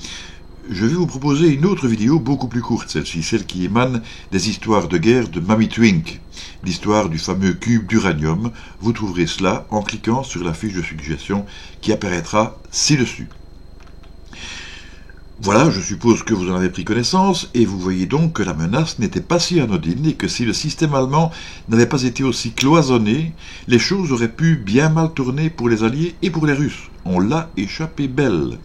je vais vous proposer une autre vidéo beaucoup plus courte, celle-ci, celle qui émane des histoires de guerre de Mamie Twink, l'histoire du fameux cube d'uranium. Vous trouverez cela en cliquant sur la fiche de suggestion qui apparaîtra ci-dessus. Voilà, je suppose que vous en avez pris connaissance, et vous voyez donc que la menace n'était pas si anodine, et que si le système allemand n'avait pas été aussi cloisonné, les choses auraient pu bien mal tourner pour les Alliés et pour les Russes. On l'a échappé belle.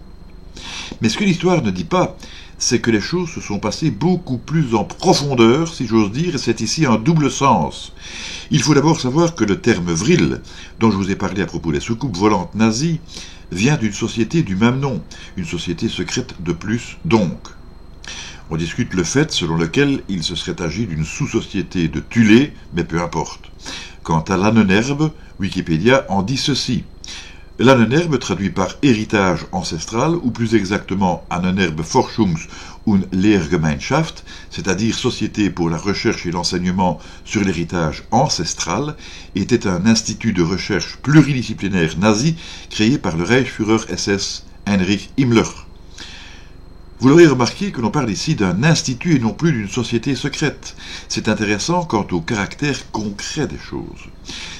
Mais ce que l'histoire ne dit pas, c'est que les choses se sont passées beaucoup plus en profondeur, si j'ose dire, et c'est ici un double sens. Il faut d'abord savoir que le terme Vril, dont je vous ai parlé à propos des soucoupes volantes nazies, vient d'une société du même nom, une société secrète de plus donc. On discute le fait selon lequel il se serait agi d'une sous-société de Thulé, mais peu importe. Quant à l'Ahnenerbe, Wikipédia en dit ceci. L'Ahnenerbe, traduit par héritage ancestral, ou plus exactement Ahnenerbe Forschungs- und Lehrgemeinschaft, c'est-à-dire Société pour la recherche et l'enseignement sur l'héritage ancestral, était un institut de recherche pluridisciplinaire nazi créé par le Reichsführer SS Heinrich Himmler. Vous l'aurez remarqué que l'on parle ici d'un institut et non plus d'une société secrète. C'est intéressant quant au caractère concret des choses.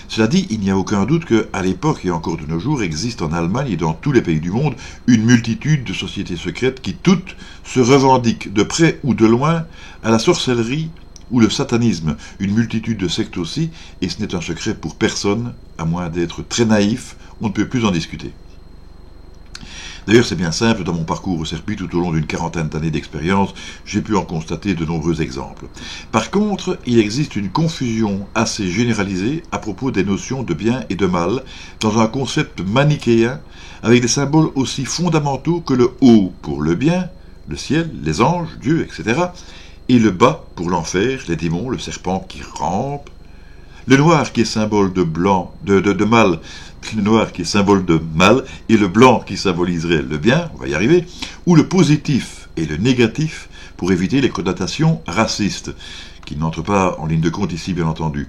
Cela dit, il n'y a aucun doute qu'à l'époque et encore de nos jours existe en Allemagne et dans tous les pays du monde une multitude de sociétés secrètes qui toutes se revendiquent de près ou de loin à la sorcellerie ou le satanisme, une multitude de sectes aussi, et ce n'est un secret pour personne, à moins d'être très naïf, on ne peut plus en discuter. D'ailleurs, c'est bien simple, dans mon parcours au circuit, tout au long d'une quarantaine d'années d'expérience, j'ai pu en constater de nombreux exemples. Par contre, il existe une confusion assez généralisée à propos des notions de bien et de mal, dans un concept manichéen, avec des symboles aussi fondamentaux que le haut pour le bien, le ciel, les anges, Dieu, etc., et le bas pour l'enfer, les démons, le serpent qui rampe, le noir qui est symbole de blanc, de mal, le noir qui est symbole de mal, et le blanc qui symboliserait le bien, on va y arriver, ou le positif et le négatif pour éviter les connotations racistes, qui n'entrent pas en ligne de compte ici, bien entendu.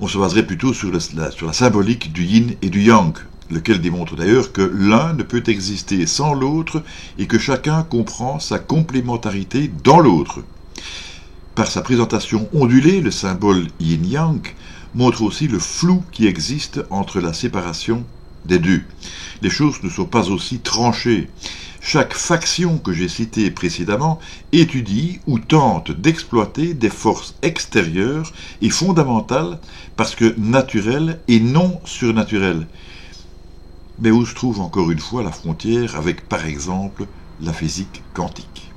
On se baserait plutôt sur la symbolique du yin et du yang, lequel démontre d'ailleurs que l'un ne peut exister sans l'autre et que chacun comprend sa complémentarité dans l'autre. Par sa présentation ondulée, le symbole yin-yang montre aussi le flou qui existe entre la séparation des deux. Les choses ne sont pas aussi tranchées. chaque faction que j'ai citée précédemment étudie ou tente d'exploiter des forces extérieures et fondamentales parce que naturelles et non surnaturelles. Mais où se trouve encore une fois la frontière avec, par exemple, la physique quantique?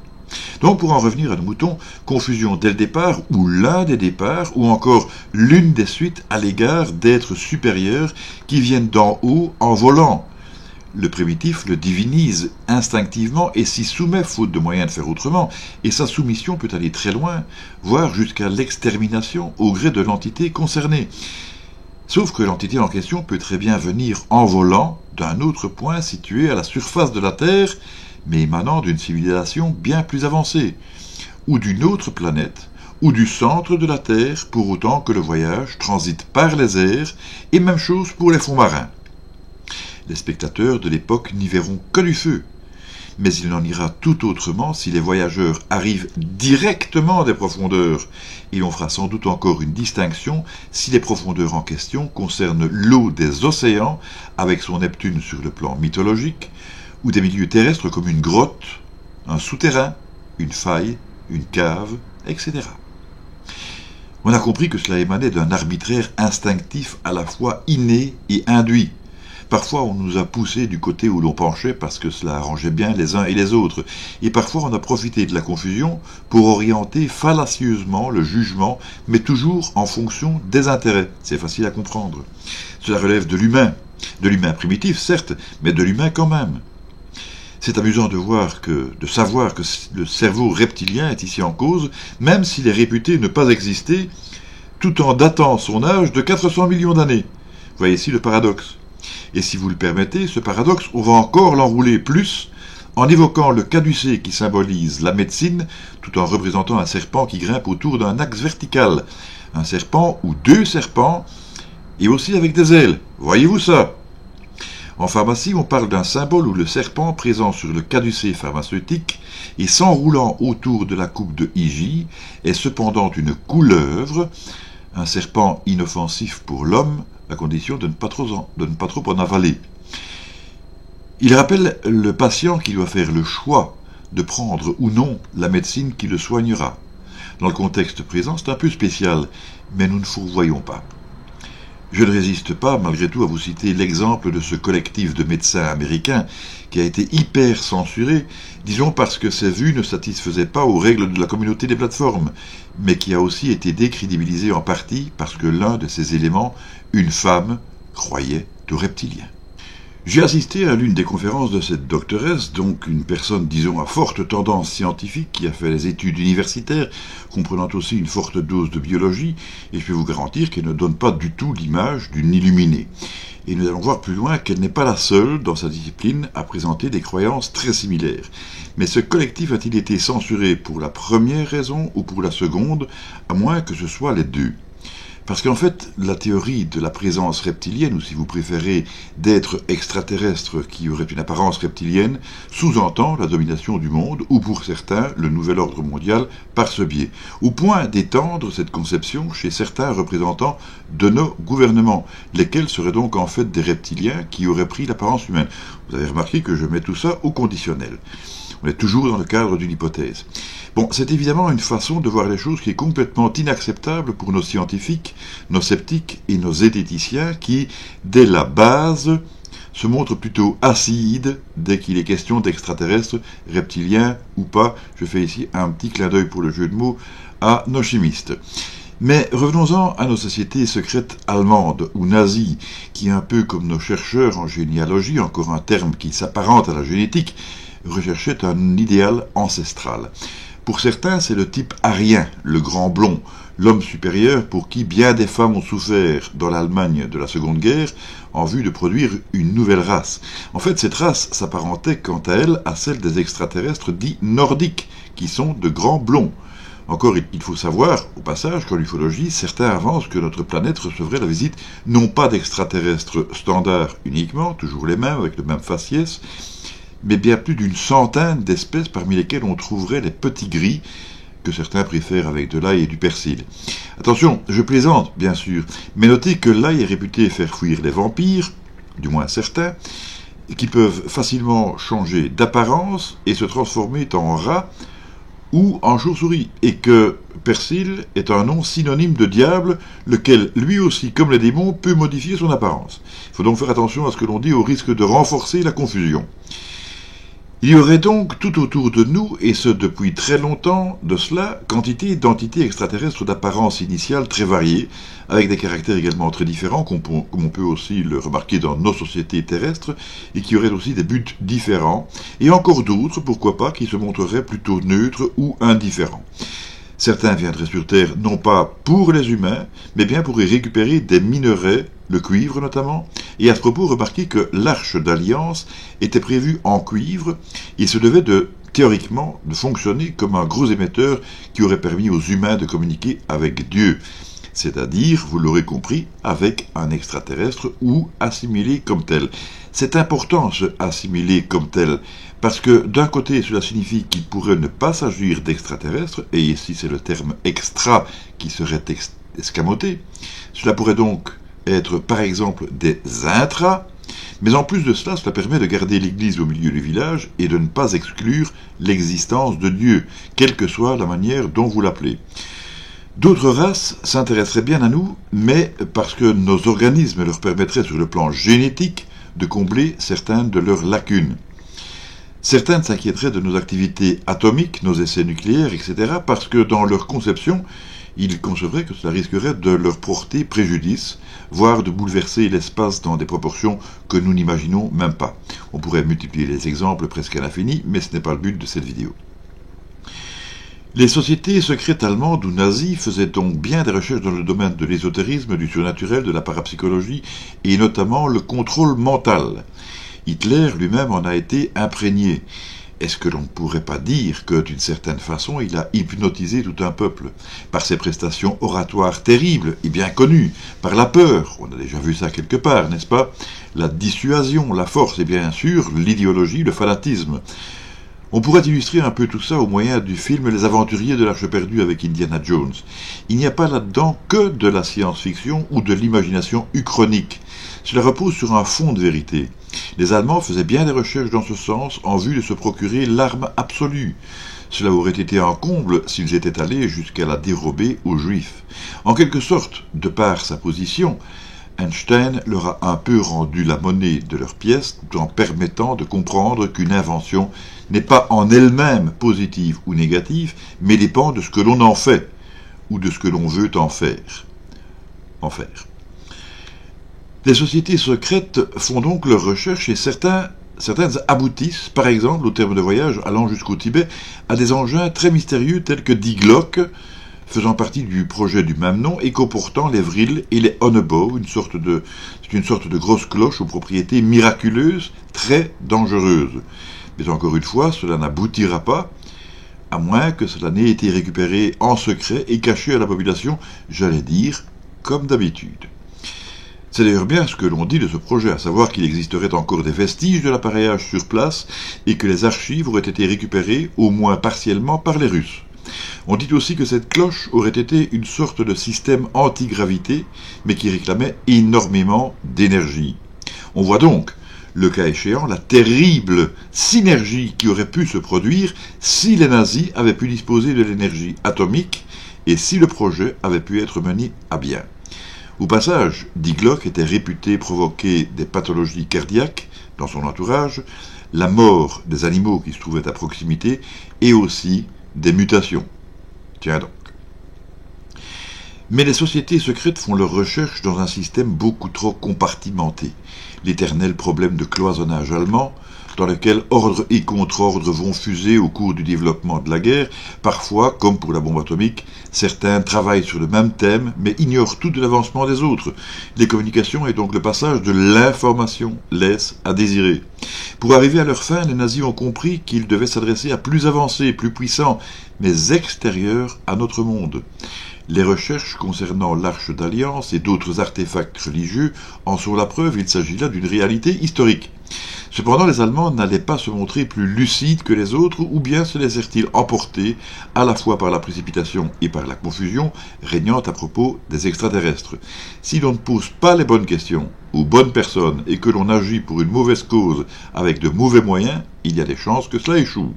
Donc pour en revenir à nos moutons, confusion dès le départ, ou l'un des départs, ou encore l'une des suites à l'égard d'êtres supérieurs qui viennent d'en haut en volant. Le primitif le divinise instinctivement et s'y soumet faute de moyens de faire autrement, et sa soumission peut aller très loin, voire jusqu'à l'extermination au gré de l'entité concernée. Sauf que l'entité en question peut très bien venir en volant d'un autre point situé à la surface de la Terre, mais émanant d'une civilisation bien plus avancée, ou d'une autre planète, ou du centre de la Terre, pour autant que le voyage transite par les airs, et même chose pour les fonds marins. Les spectateurs de l'époque n'y verront que du feu, mais il en ira tout autrement si les voyageurs arrivent directement des profondeurs, et l'on fera sans doute encore une distinction si les profondeurs en question concernent l'eau des océans, avec son Neptune sur le plan mythologique, ou des milieux terrestres comme une grotte, un souterrain, une faille, une cave, etc. On a compris que cela émanait d'un arbitraire instinctif à la fois inné et induit. Parfois on nous a poussés du côté où l'on penchait parce que cela arrangeait bien les uns et les autres, et parfois on a profité de la confusion pour orienter fallacieusement le jugement, mais toujours en fonction des intérêts. C'est facile à comprendre. Cela relève de l'humain primitif certes, mais de l'humain quand même. C'est amusant de savoir que le cerveau reptilien est ici en cause, même s'il est réputé ne pas exister, tout en datant son âge de 400 millions d'années. Voyez ici le paradoxe. Et si vous le permettez, ce paradoxe, on va encore l'enrouler plus, en évoquant le caducée qui symbolise la médecine, tout en représentant un serpent qui grimpe autour d'un axe vertical. Un serpent ou deux serpents, et aussi avec des ailes. Voyez-vous ça? En pharmacie, on parle d'un symbole où le serpent présent sur le caducée pharmaceutique et s'enroulant autour de la coupe de Hygie est cependant une couleuvre, un serpent inoffensif pour l'homme, à condition de ne pas trop en avaler. Il rappelle le patient qui doit faire le choix de prendre ou non la médecine qui le soignera. Dans le contexte présent, c'est un peu spécial, mais nous ne fourvoyons pas. Je ne résiste pas, malgré tout, à vous citer l'exemple de ce collectif de médecins américains qui a été hyper censuré, disons parce que ses vues ne satisfaisaient pas aux règles de la communauté des plateformes, mais qui a aussi été décrédibilisé en partie parce que l'un de ses éléments, une femme, croyait aux reptiliens. J'ai assisté à l'une des conférences de cette doctoresse, donc une personne, disons, à forte tendance scientifique, qui a fait les études universitaires, comprenant aussi une forte dose de biologie, et je peux vous garantir qu'elle ne donne pas du tout l'image d'une illuminée. Et nous allons voir plus loin qu'elle n'est pas la seule, dans sa discipline, à présenter des croyances très similaires. Mais ce collectif a-t-il été censuré pour la première raison ou pour la seconde, à moins que ce soit les deux ? Parce qu'en fait, la théorie de la présence reptilienne, ou si vous préférez, d'êtres extraterrestres qui auraient une apparence reptilienne, sous-entend la domination du monde, ou pour certains, le nouvel ordre mondial, par ce biais, au point d'étendre cette conception chez certains représentants de nos gouvernements, lesquels seraient donc en fait des reptiliens qui auraient pris l'apparence humaine. Vous avez remarqué que je mets tout ça au conditionnel. On est toujours dans le cadre d'une hypothèse. Bon, c'est évidemment une façon de voir les choses qui est complètement inacceptable pour nos scientifiques, nos sceptiques et nos zététiciens qui, dès la base, se montrent plutôt acides dès qu'il est question d'extraterrestres, reptiliens ou pas. Je fais ici un petit clin d'œil pour le jeu de mots à nos chimistes. Mais revenons-en à nos sociétés secrètes allemandes ou nazies, qui, un peu comme nos chercheurs en généalogie, encore un terme qui s'apparente à la génétique, recherchaient un idéal ancestral. Pour certains, c'est le type arien, le grand blond, l'homme supérieur pour qui bien des femmes ont souffert dans l'Allemagne de la Seconde Guerre en vue de produire une nouvelle race. En fait, cette race s'apparentait quant à elle à celle des extraterrestres dits nordiques, qui sont de grands blonds. Encore, il faut savoir, au passage, qu'en ufologie, certains avancent que notre planète recevrait la visite non pas d'extraterrestres standards uniquement, toujours les mêmes, avec le même faciès, mais bien plus d'une centaine d'espèces parmi lesquelles on trouverait les petits gris, que certains préfèrent avec de l'ail et du persil. Attention, je plaisante, bien sûr, mais notez que l'ail est réputé faire fuir les vampires, du moins certains, qui peuvent facilement changer d'apparence et se transformer en rat ou en chauve-souris, et que Persil est un nom synonyme de diable, lequel, lui aussi, comme les démons, peut modifier son apparence. Il faut donc faire attention à ce que l'on dit au risque de renforcer la confusion. Il y aurait donc tout autour de nous, et ce depuis très longtemps de cela, quantité d'entités extraterrestres d'apparence initiale très variées, avec des caractères également très différents, comme on peut aussi le remarquer dans nos sociétés terrestres, et qui auraient aussi des buts différents, et encore d'autres, pourquoi pas, qui se montreraient plutôt neutres ou indifférents. Certains viendraient sur Terre non pas pour les humains, mais bien pour y récupérer des minerais, le cuivre notamment, et à ce propos, remarquez que l'Arche d'Alliance était prévue en cuivre, et se devait théoriquement, de fonctionner comme un gros émetteur qui aurait permis aux humains de communiquer avec Dieu, c'est-à-dire, vous l'aurez compris, avec un extraterrestre ou assimilé comme tel. C'est important, ce assimilé comme tel, parce que d'un côté, cela signifie qu'il pourrait ne pas s'agir d'extraterrestres, et ici c'est le terme extra qui serait escamoté. Cela pourrait donc être par exemple des intras, mais en plus de cela, cela permet de garder l'église au milieu du village et de ne pas exclure l'existence de Dieu, quelle que soit la manière dont vous l'appelez. D'autres races s'intéresseraient bien à nous, mais parce que nos organismes leur permettraient sur le plan génétique de combler certaines de leurs lacunes. Certaines s'inquiéteraient de nos activités atomiques, nos essais nucléaires, etc., parce que dans leur conception, ils concevraient que cela risquerait de leur porter préjudice, voire de bouleverser l'espace dans des proportions que nous n'imaginons même pas. On pourrait multiplier les exemples presque à l'infini, mais ce n'est pas le but de cette vidéo. Les sociétés secrètes allemandes ou nazies faisaient donc bien des recherches dans le domaine de l'ésotérisme, du surnaturel, de la parapsychologie, et notamment le contrôle mental. Hitler lui-même en a été imprégné. Est-ce que l'on ne pourrait pas dire que, d'une certaine façon, il a hypnotisé tout un peuple, par ses prestations oratoires terribles et bien connues, par la peur, on a déjà vu ça quelque part, n'est-ce pas, la dissuasion, la force et bien sûr l'idéologie, le fanatisme. On pourrait illustrer un peu tout ça au moyen du film Les Aventuriers de l'Arche perdue avec Indiana Jones. Il n'y a pas là-dedans que de la science-fiction ou de l'imagination uchronique. Cela repose sur un fond de vérité. Les Allemands faisaient bien des recherches dans ce sens en vue de se procurer l'arme absolue. Cela aurait été un comble s'ils étaient allés jusqu'à la dérober aux Juifs. En quelque sorte, de par sa position, Einstein leur a un peu rendu la monnaie de leurs pièces tout en permettant de comprendre qu'une invention n'est pas en elle-même positive ou négative, mais dépend de ce que l'on en fait, ou de ce que l'on veut en faire. Les sociétés secrètes font donc leurs recherches et certaines aboutissent, par exemple, au terme de voyage allant jusqu'au Tibet, à des engins très mystérieux tels que Die Glocke, faisant partie du projet du même nom et comportant les vrilles et les Honnebow, c'est une sorte de grosse cloche aux propriétés miraculeuses, très dangereuses. Mais encore une fois, cela n'aboutira pas, à moins que cela n'ait été récupéré en secret et caché à la population, j'allais dire, comme d'habitude. C'est d'ailleurs bien ce que l'on dit de ce projet, à savoir qu'il existerait encore des vestiges de l'appareillage sur place et que les archives auraient été récupérées, au moins partiellement, par les Russes. On dit aussi que cette cloche aurait été une sorte de système anti-gravité, mais qui réclamait énormément d'énergie. On voit donc, le cas échéant, la terrible synergie qui aurait pu se produire si les nazis avaient pu disposer de l'énergie atomique et si le projet avait pu être mené à bien. Au passage, Die Glocke était réputé provoquer des pathologies cardiaques dans son entourage, la mort des animaux qui se trouvaient à proximité et aussi des mutations. Tiens donc. Mais les sociétés secrètes font leurs recherches dans un système beaucoup trop compartimenté. L'éternel problème de cloisonnage allemand, dans lequel ordre et contre-ordre vont fuser au cours du développement de la guerre. Parfois, comme pour la bombe atomique, certains travaillent sur le même thème, mais ignorent tout de l'avancement des autres. Les communications et donc le passage de l'information laissent à désirer. Pour arriver à leur fin, les nazis ont compris qu'ils devaient s'adresser à plus avancés, plus puissants, mais extérieurs à notre monde. Les recherches concernant l'Arche d'Alliance et d'autres artefacts religieux en sont la preuve, il s'agit là d'une réalité historique. Cependant, les Allemands n'allaient pas se montrer plus lucides que les autres, ou bien se laissèrent-ils emporter à la fois par la précipitation et par la confusion régnant à propos des extraterrestres. Si l'on ne pose pas les bonnes questions aux bonnes personnes et que l'on agit pour une mauvaise cause avec de mauvais moyens, il y a des chances que cela échoue.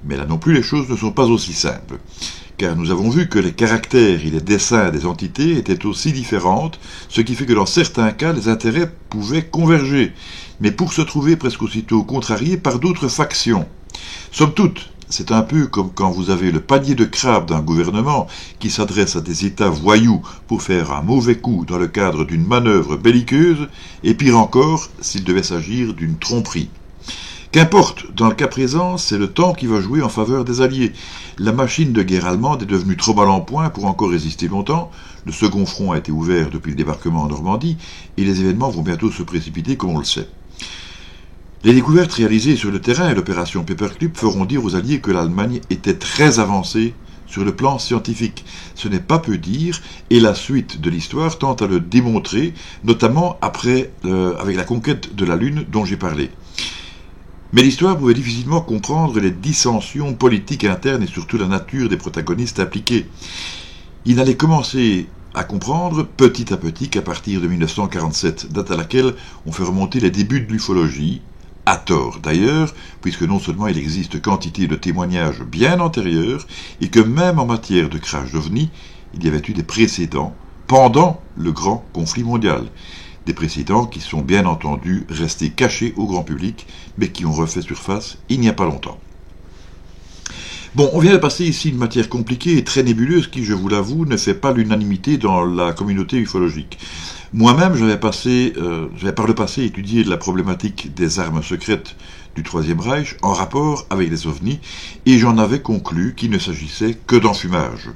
Mais là non plus, les choses ne sont pas aussi simples, car nous avons vu que les caractères et les dessins des entités étaient aussi différentes, ce qui fait que dans certains cas, les intérêts pouvaient converger, mais pour se trouver presque aussitôt contrariés par d'autres factions. Somme toute, c'est un peu comme quand vous avez le panier de crabes d'un gouvernement qui s'adresse à des États voyous pour faire un mauvais coup dans le cadre d'une manœuvre belliqueuse, et pire encore, s'il devait s'agir d'une tromperie. Qu'importe, dans le cas présent, c'est le temps qui va jouer en faveur des Alliés. La machine de guerre allemande est devenue trop mal en point pour encore résister longtemps, le second front a été ouvert depuis le débarquement en Normandie, et les événements vont bientôt se précipiter comme on le sait. Les découvertes réalisées sur le terrain et l'opération Paperclip feront dire aux Alliés que l'Allemagne était très avancée sur le plan scientifique. Ce n'est pas peu dire, et la suite de l'histoire tente à le démontrer, notamment avec la conquête de la Lune dont j'ai parlé. Mais l'histoire pouvait difficilement comprendre les dissensions politiques internes et surtout la nature des protagonistes impliqués. Il n'allait commencer à comprendre petit à petit qu'à partir de 1947, date à laquelle on fait remonter les débuts de l'ufologie, à tort d'ailleurs, puisque non seulement il existe quantité de témoignages bien antérieurs, et que même en matière de crash d'ovnis, il y avait eu des précédents pendant le grand conflit mondial. Des précédents qui sont bien entendu restés cachés au grand public, mais qui ont refait surface il n'y a pas longtemps. Bon, on vient de passer ici une matière compliquée et très nébuleuse qui, je vous l'avoue, ne fait pas l'unanimité dans la communauté ufologique. Moi-même, j'avais par le passé étudié la problématique des armes secrètes du Troisième Reich en rapport avec les ovnis, et j'en avais conclu qu'il ne s'agissait que d'enfumage.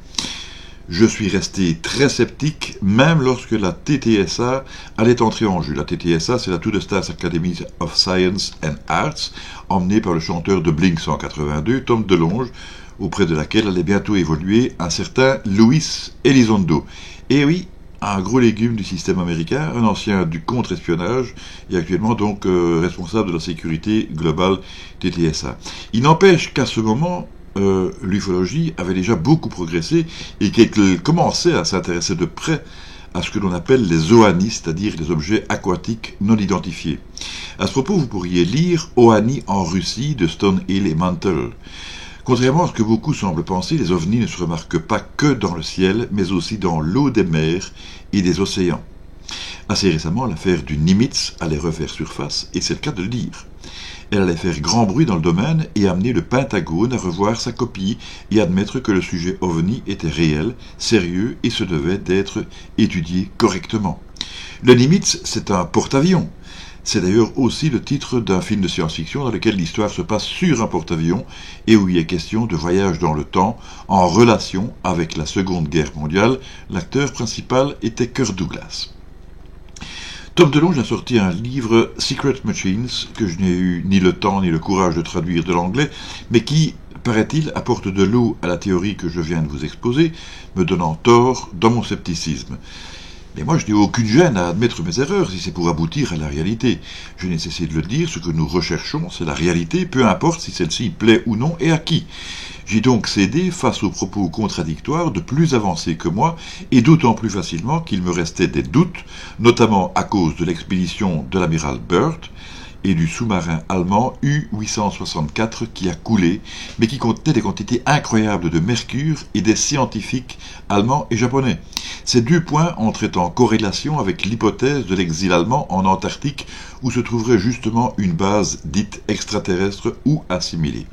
Je suis resté très sceptique, même lorsque la TTSA allait entrer en jeu. La TTSA, c'est la To The Stars Academy of Science and Arts, emmenée par le chanteur de Blink 182, Tom DeLonge, auprès de laquelle allait bientôt évoluer un certain Luis Elizondo. Et oui, un gros légume du système américain, un ancien du contre-espionnage, et actuellement donc responsable de la sécurité globale TTSA. Il n'empêche qu'à ce moment, l'ufologie avait déjà beaucoup progressé et qu'elle commençait à s'intéresser de près à ce que l'on appelle les OANI, c'est-à-dire les objets aquatiques non identifiés. À ce propos, vous pourriez lire OANI en Russie de Stonehill et Mantle. Contrairement à ce que beaucoup semblent penser, les ovnis ne se remarquent pas que dans le ciel, mais aussi dans l'eau des mers et des océans. Assez récemment, l'affaire du Nimitz allait refaire surface, et c'est le cas de le dire. Elle allait faire grand bruit dans le domaine et amener le Pentagone à revoir sa copie et admettre que le sujet OVNI était réel, sérieux et se devait d'être étudié correctement. Le Nimitz, c'est un porte-avions. C'est d'ailleurs aussi le titre d'un film de science-fiction dans lequel l'histoire se passe sur un porte-avions et où il est question de voyage dans le temps en relation avec la Seconde Guerre mondiale. L'acteur principal était Kirk Douglas. Tom DeLonge a sorti un livre Secret Machines que je n'ai eu ni le temps ni le courage de traduire de l'anglais, mais qui, paraît-il, apporte de l'eau à la théorie que je viens de vous exposer, me donnant tort dans mon scepticisme. Mais moi, je n'ai aucune gêne à admettre mes erreurs si c'est pour aboutir à la réalité. Je n'ai cessé de le dire, ce que nous recherchons, c'est la réalité, peu importe si celle-ci plaît ou non et à qui. J'ai donc cédé face aux propos contradictoires de plus avancés que moi, et d'autant plus facilement qu'il me restait des doutes, notamment à cause de l'expédition de l'amiral Byrd et du sous-marin allemand U-864 qui a coulé, mais qui contenait des quantités incroyables de mercure et des scientifiques allemands et japonais. Ces deux points entraient en corrélation avec l'hypothèse de l'exil allemand en Antarctique, où se trouverait justement une base dite extraterrestre ou assimilée.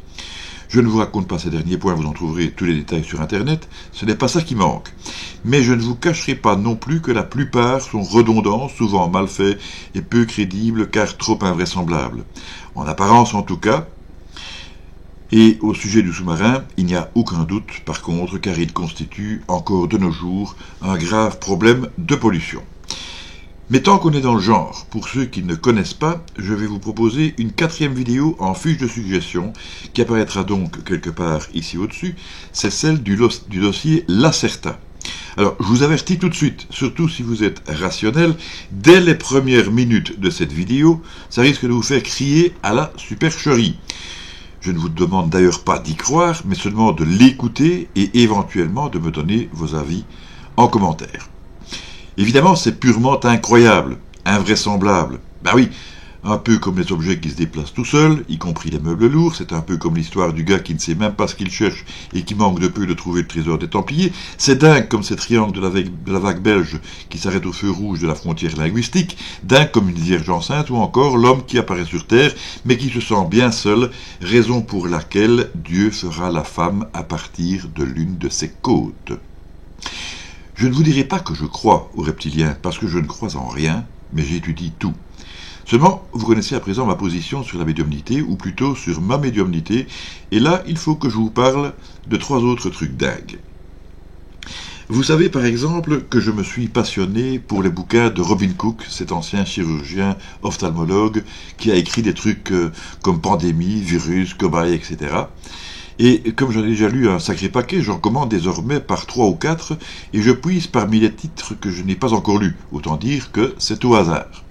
Je ne vous raconte pas ces derniers points, vous en trouverez tous les détails sur Internet, ce n'est pas ça qui manque. Mais je ne vous cacherai pas non plus que la plupart sont redondants, souvent mal faits et peu crédibles car trop invraisemblables. En apparence en tout cas. Et au sujet du sous-marin, il n'y a aucun doute par contre car il constitue encore de nos jours un grave problème de pollution. Mais tant qu'on est dans le genre, pour ceux qui ne connaissent pas, je vais vous proposer une 4e vidéo en fiche de suggestion, qui apparaîtra donc quelque part ici au-dessus, c'est celle du dossier Lacerta. Alors, je vous avertis tout de suite, surtout si vous êtes rationnel, dès les premières minutes de cette vidéo, ça risque de vous faire crier à la supercherie. Je ne vous demande d'ailleurs pas d'y croire, mais seulement de l'écouter et éventuellement de me donner vos avis en commentaire. Évidemment, c'est purement incroyable, invraisemblable. Ben oui, un peu comme les objets qui se déplacent tout seuls, y compris les meubles lourds, c'est un peu comme l'histoire du gars qui ne sait même pas ce qu'il cherche et qui manque de peu de trouver le trésor des Templiers, c'est dingue comme ces triangles de la vague belge qui s'arrête au feu rouge de la frontière linguistique, dingue comme une vierge enceinte ou encore l'homme qui apparaît sur terre mais qui se sent bien seul, raison pour laquelle Dieu fera la femme à partir de l'une de ses côtes. Je ne vous dirai pas que je crois aux reptiliens, parce que je ne crois en rien, mais j'étudie tout. Seulement, vous connaissez à présent ma position sur la médiumnité, ou plutôt sur ma médiumnité, et là, il faut que je vous parle de 3 autres trucs dingues. Vous savez par exemple que je me suis passionné pour les bouquins de Robin Cook, cet ancien chirurgien ophtalmologue qui a écrit des trucs comme Pandémie, Virus, Cobaye, etc. Et comme j'en ai déjà lu un sacré paquet, j'en commande désormais par 3 ou 4, et je puise parmi les titres que je n'ai pas encore lus, autant dire que c'est au hasard.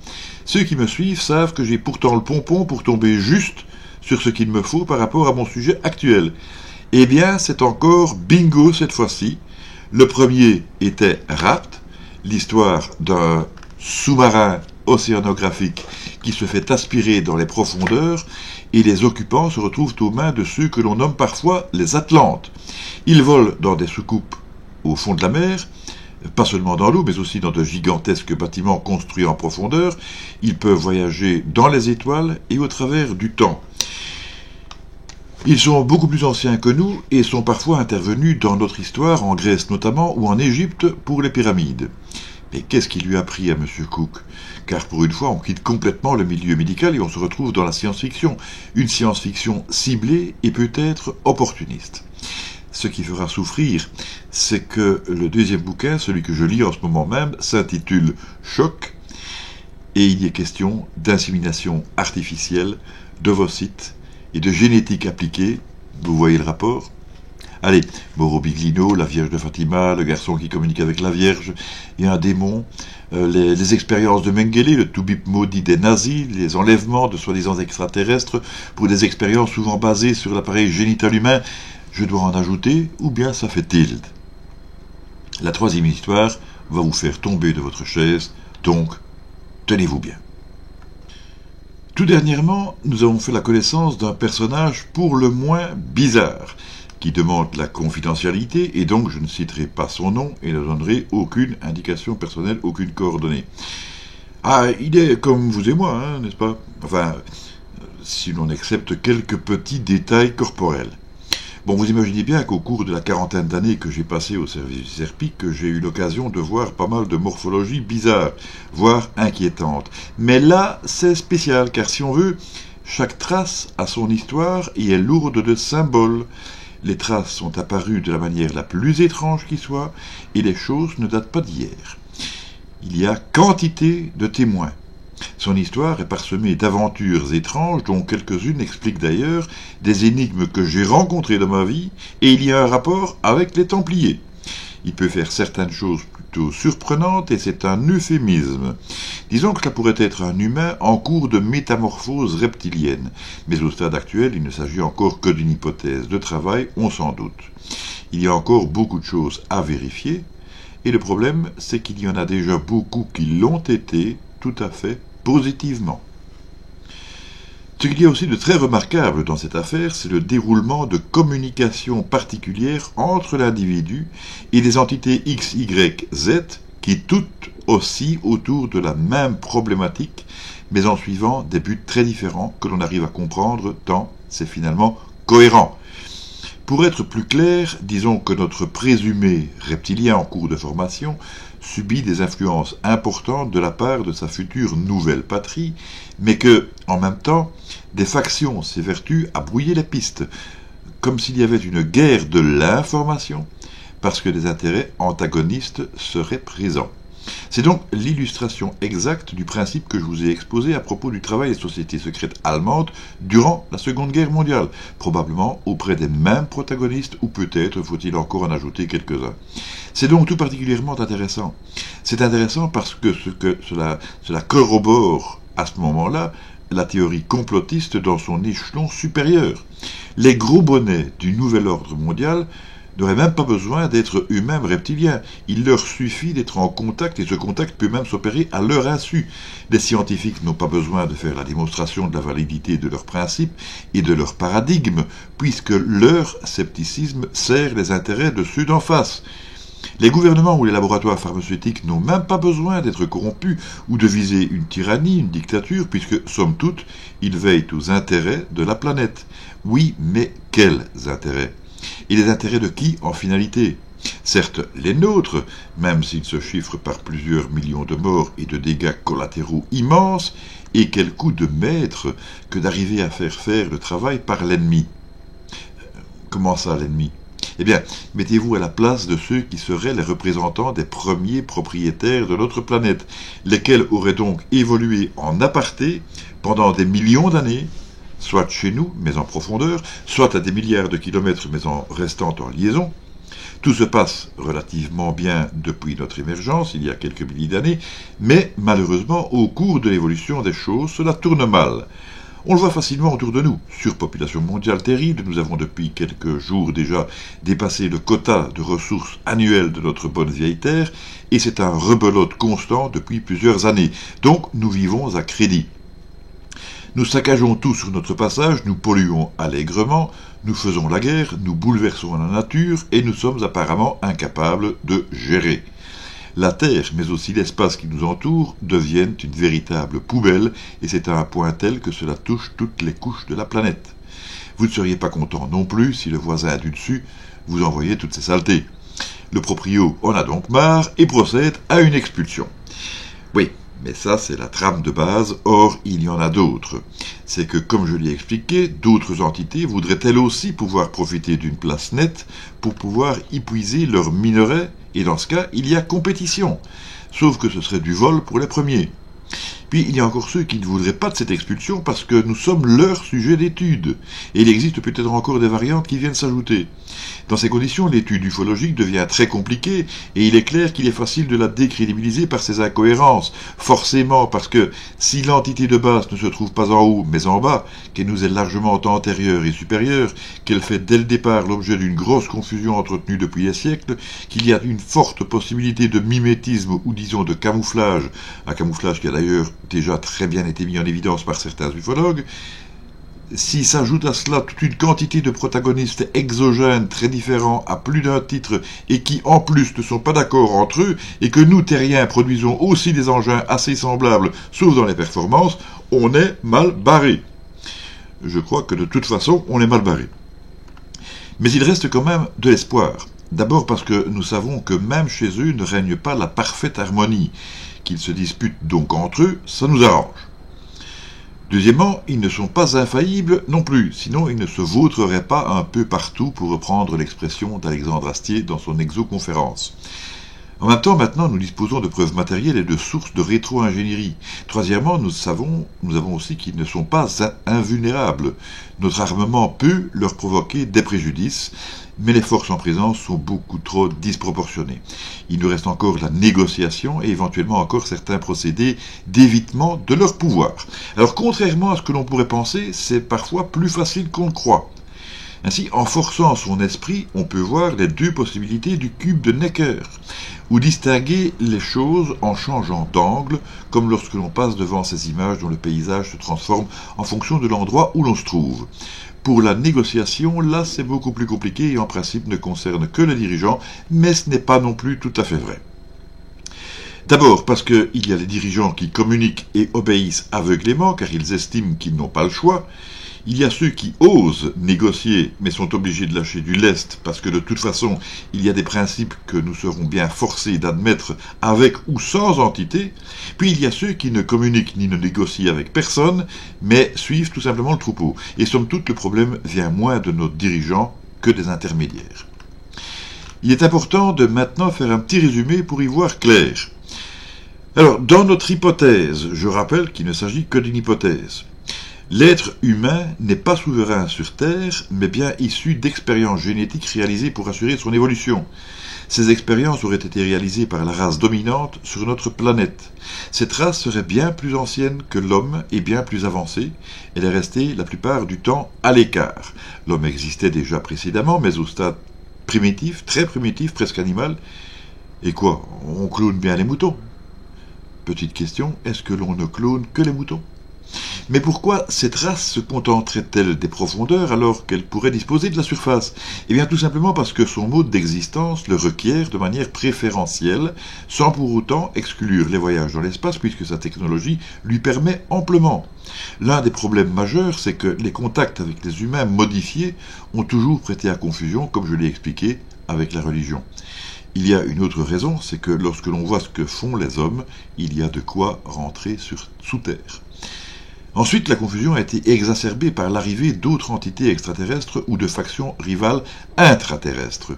Ceux qui me suivent savent que j'ai pourtant le pompon pour tomber juste sur ce qu'il me faut par rapport à mon sujet actuel. Eh bien, c'est encore bingo cette fois-ci. Le premier était Rapt, l'histoire d'un sous-marin océanographique qui se fait aspirer dans les profondeurs et les occupants se retrouvent aux mains de ceux que l'on nomme parfois les Atlantes. Ils volent dans des soucoupes au fond de la mer, pas seulement dans l'eau, mais aussi dans de gigantesques bâtiments construits en profondeur. Ils peuvent voyager dans les étoiles et au travers du temps. Ils sont beaucoup plus anciens que nous et sont parfois intervenus dans notre histoire, en Grèce notamment, ou en Égypte pour les pyramides. Mais qu'est-ce qui lui a pris à M. Cook? Car pour une fois, on quitte complètement le milieu médical et on se retrouve dans la science-fiction. Une science-fiction ciblée et peut-être opportuniste. Ce qui fera souffrir, c'est que le deuxième bouquin, celui que je lis en ce moment même, s'intitule Choc, et il y est question d'insémination artificielle, d'ovocytes et de génétique appliquée. Vous voyez le rapport? Allez, Borobiglino, la Vierge de Fatima, le garçon qui communique avec la Vierge et un démon, les expériences de Mengele, le Toubib maudit des nazis, les enlèvements de soi-disant extraterrestres pour des expériences souvent basées sur l'appareil génital humain. Je dois en ajouter, ou bien ça fait tilt. La troisième histoire va vous faire tomber de votre chaise, donc tenez-vous bien. Tout dernièrement, nous avons fait la connaissance d'un personnage pour le moins bizarre, qui demande la confidentialité, et donc je ne citerai pas son nom et ne donnerai aucune indication personnelle, aucune coordonnée. Ah, il est comme vous et moi, hein, n'est-ce pas? Enfin, si l'on accepte quelques petits détails corporels. Bon, vous imaginez bien qu'au cours de la quarantaine d'années que j'ai passé au service du Serpic, que j'ai eu l'occasion de voir pas mal de morphologies bizarres, voire inquiétantes. Mais là, c'est spécial, car si on veut, chaque trace a son histoire et est lourde de symboles. Les traces sont apparues de la manière la plus étrange qui soit, et les choses ne datent pas d'hier. Il y a quantité de témoins. Son histoire est parsemée d'aventures étranges, dont quelques-unes expliquent d'ailleurs des énigmes que j'ai rencontrées dans ma vie, et il y a un rapport avec les Templiers. Il peut faire certaines choses plutôt surprenantes, et c'est un euphémisme. Disons que cela pourrait être un humain en cours de métamorphose reptilienne, mais au stade actuel, il ne s'agit encore que d'une hypothèse de travail, on s'en doute. Il y a encore beaucoup de choses à vérifier, et le problème, c'est qu'il y en a déjà beaucoup qui l'ont été tout à fait positivement. Ce qu'il y a aussi de très remarquable dans cette affaire, c'est le déroulement de communications particulières entre l'individu et des entités X, Y, Z qui toutes oscillent autour de la même problématique, mais en suivant des buts très différents que l'on arrive à comprendre tant c'est finalement cohérent. Pour être plus clair, disons que notre présumé reptilien en cours de formation subit des influences importantes de la part de sa future nouvelle patrie, mais que, en même temps, des factions s'évertuent à brouiller les pistes, comme s'il y avait une guerre de l'information, parce que des intérêts antagonistes seraient présents. C'est donc l'illustration exacte du principe que je vous ai exposé à propos du travail des sociétés secrètes allemandes durant la Seconde Guerre mondiale, probablement auprès des mêmes protagonistes, ou peut-être faut-il encore en ajouter quelques-uns. C'est donc tout particulièrement intéressant. C'est intéressant parce que cela corrobore à ce moment-là la théorie complotiste dans son échelon supérieur. Les gros bonnets du nouvel ordre mondial n'auraient même pas besoin d'être eux-mêmes reptiliens. Il leur suffit d'être en contact, et ce contact peut même s'opérer à leur insu. Les scientifiques n'ont pas besoin de faire la démonstration de la validité de leurs principes et de leurs paradigmes, puisque leur scepticisme sert les intérêts de ceux d'en face. Les gouvernements ou les laboratoires pharmaceutiques n'ont même pas besoin d'être corrompus ou de viser une tyrannie, une dictature, puisque, somme toute, ils veillent aux intérêts de la planète. Oui, mais quels intérêts? Et les intérêts de qui, en finalité? Certes, les nôtres, même s'ils se chiffrent par plusieurs millions de morts et de dégâts collatéraux immenses, et quel coup de maître que d'arriver à faire le travail par l'ennemi. Comment ça, l'ennemi? Eh bien, mettez-vous à la place de ceux qui seraient les représentants des premiers propriétaires de notre planète, lesquels auraient donc évolué en aparté pendant des millions d'années, soit chez nous, mais en profondeur, soit à des milliards de kilomètres, mais en restant en liaison. Tout se passe relativement bien depuis notre émergence, il y a quelques milliers d'années, mais malheureusement, au cours de l'évolution des choses, cela tourne mal. On le voit facilement autour de nous. Surpopulation mondiale terrible, nous avons depuis quelques jours déjà dépassé le quota de ressources annuelles de notre bonne vieille Terre, et c'est un rebelote constant depuis plusieurs années. Donc nous vivons à crédit. Nous saccageons tout sur notre passage, nous polluons allègrement, nous faisons la guerre, nous bouleversons la nature, et nous sommes apparemment incapables de gérer. La Terre, mais aussi l'espace qui nous entoure, deviennent une véritable poubelle, et c'est à un point tel que cela touche toutes les couches de la planète. Vous ne seriez pas content non plus si le voisin du dessus vous envoyait toutes ces saletés. Le proprio en a donc marre et procède à une expulsion. Oui, mais ça c'est la trame de base, or il y en a d'autres. C'est que, comme je l'ai expliqué, d'autres entités voudraient elles aussi pouvoir profiter d'une place nette pour pouvoir y puiser leurs minerais, et dans ce cas, il y a compétition, sauf que ce serait du vol pour les premiers. Puis il y a encore ceux qui ne voudraient pas de cette expulsion parce que nous sommes leur sujet d'étude, et il existe peut-être encore des variantes qui viennent s'ajouter. Dans ces conditions, l'étude ufologique devient très compliquée, et il est clair qu'il est facile de la décrédibiliser par ses incohérences, forcément parce que si l'entité de base ne se trouve pas en haut mais en bas, qu'elle nous est largement antérieure et supérieure, qu'elle fait dès le départ l'objet d'une grosse confusion entretenue depuis des siècles, qu'il y a une forte possibilité de mimétisme ou disons de camouflage, un camouflage qui a d'ailleurs déjà très bien été mis en évidence par certains ufologues, si s'ajoute à cela toute une quantité de protagonistes exogènes très différents à plus d'un titre et qui en plus ne sont pas d'accord entre eux et que nous terriens produisons aussi des engins assez semblables sauf dans les performances, on est mal barré. Je crois que de toute façon on est mal barré. Mais il reste quand même de l'espoir. D'abord parce que nous savons que même chez eux ne règne pas la parfaite harmonie. Qu'ils se disputent donc entre eux, ça nous arrange. Deuxièmement, ils ne sont pas infaillibles non plus, sinon ils ne se vautreraient pas un peu partout, pour reprendre l'expression d'Alexandre Astier dans son exoconférence. En même temps, maintenant, nous disposons de preuves matérielles et de sources de rétro-ingénierie. Troisièmement, nous avons aussi qu'ils ne sont pas invulnérables. Notre armement peut leur provoquer des préjudices, mais les forces en présence sont beaucoup trop disproportionnées. Il nous reste encore la négociation et éventuellement encore certains procédés d'évitement de leur pouvoir. Alors, contrairement à ce que l'on pourrait penser, c'est parfois plus facile qu'on le croit. Ainsi, en forçant son esprit, on peut voir les deux possibilités du cube de Necker, ou distinguer les choses en changeant d'angle, comme lorsque l'on passe devant ces images dont le paysage se transforme en fonction de l'endroit où l'on se trouve. Pour la négociation, là c'est beaucoup plus compliqué et en principe ne concerne que les dirigeants, mais ce n'est pas non plus tout à fait vrai. D'abord parce qu'il y a les dirigeants qui communiquent et obéissent aveuglément car ils estiment qu'ils n'ont pas le choix. Il y a ceux qui osent négocier mais sont obligés de lâcher du lest parce que de toute façon il y a des principes que nous serons bien forcés d'admettre avec ou sans entité. Puis il y a ceux qui ne communiquent ni ne négocient avec personne mais suivent tout simplement le troupeau. Et somme toute le problème vient moins de nos dirigeants que des intermédiaires. Il est important de maintenant faire un petit résumé pour y voir clair. Alors, dans notre hypothèse, je rappelle qu'il ne s'agit que d'une hypothèse. L'être humain n'est pas souverain sur Terre, mais bien issu d'expériences génétiques réalisées pour assurer son évolution. Ces expériences auraient été réalisées par la race dominante sur notre planète. Cette race serait bien plus ancienne que l'homme et bien plus avancée. Elle est restée la plupart du temps à l'écart. L'homme existait déjà précédemment, mais au stade primitif, très primitif, presque animal. Et quoi, on clone bien les moutons? Petite question, est-ce que l'on ne clone que les moutons? Mais pourquoi cette race se contenterait-elle des profondeurs alors qu'elle pourrait disposer de la surface? Eh bien tout simplement parce que son mode d'existence le requiert de manière préférentielle, sans pour autant exclure les voyages dans l'espace puisque sa technologie lui permet amplement. L'un des problèmes majeurs, c'est que les contacts avec les humains modifiés ont toujours prêté à confusion, comme je l'ai expliqué, avec la religion. Il y a une autre raison, c'est que lorsque l'on voit ce que font les hommes, il y a de quoi rentrer sous terre. Ensuite, la confusion a été exacerbée par l'arrivée d'autres entités extraterrestres ou de factions rivales intraterrestres.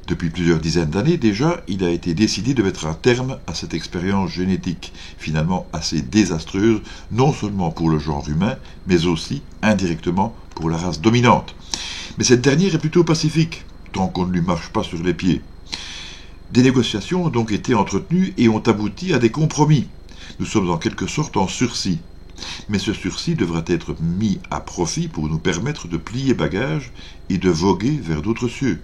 Depuis plusieurs dizaines d'années déjà, il a été décidé de mettre un terme à cette expérience génétique, finalement assez désastreuse, non seulement pour le genre humain, mais aussi, indirectement, pour la race dominante. Mais cette dernière est plutôt pacifique, tant qu'on ne lui marche pas sur les pieds. Des négociations ont donc été entretenues et ont abouti à des compromis. Nous sommes en quelque sorte en sursis. Mais ce sursis devra être mis à profit pour nous permettre de plier bagages et de voguer vers d'autres cieux.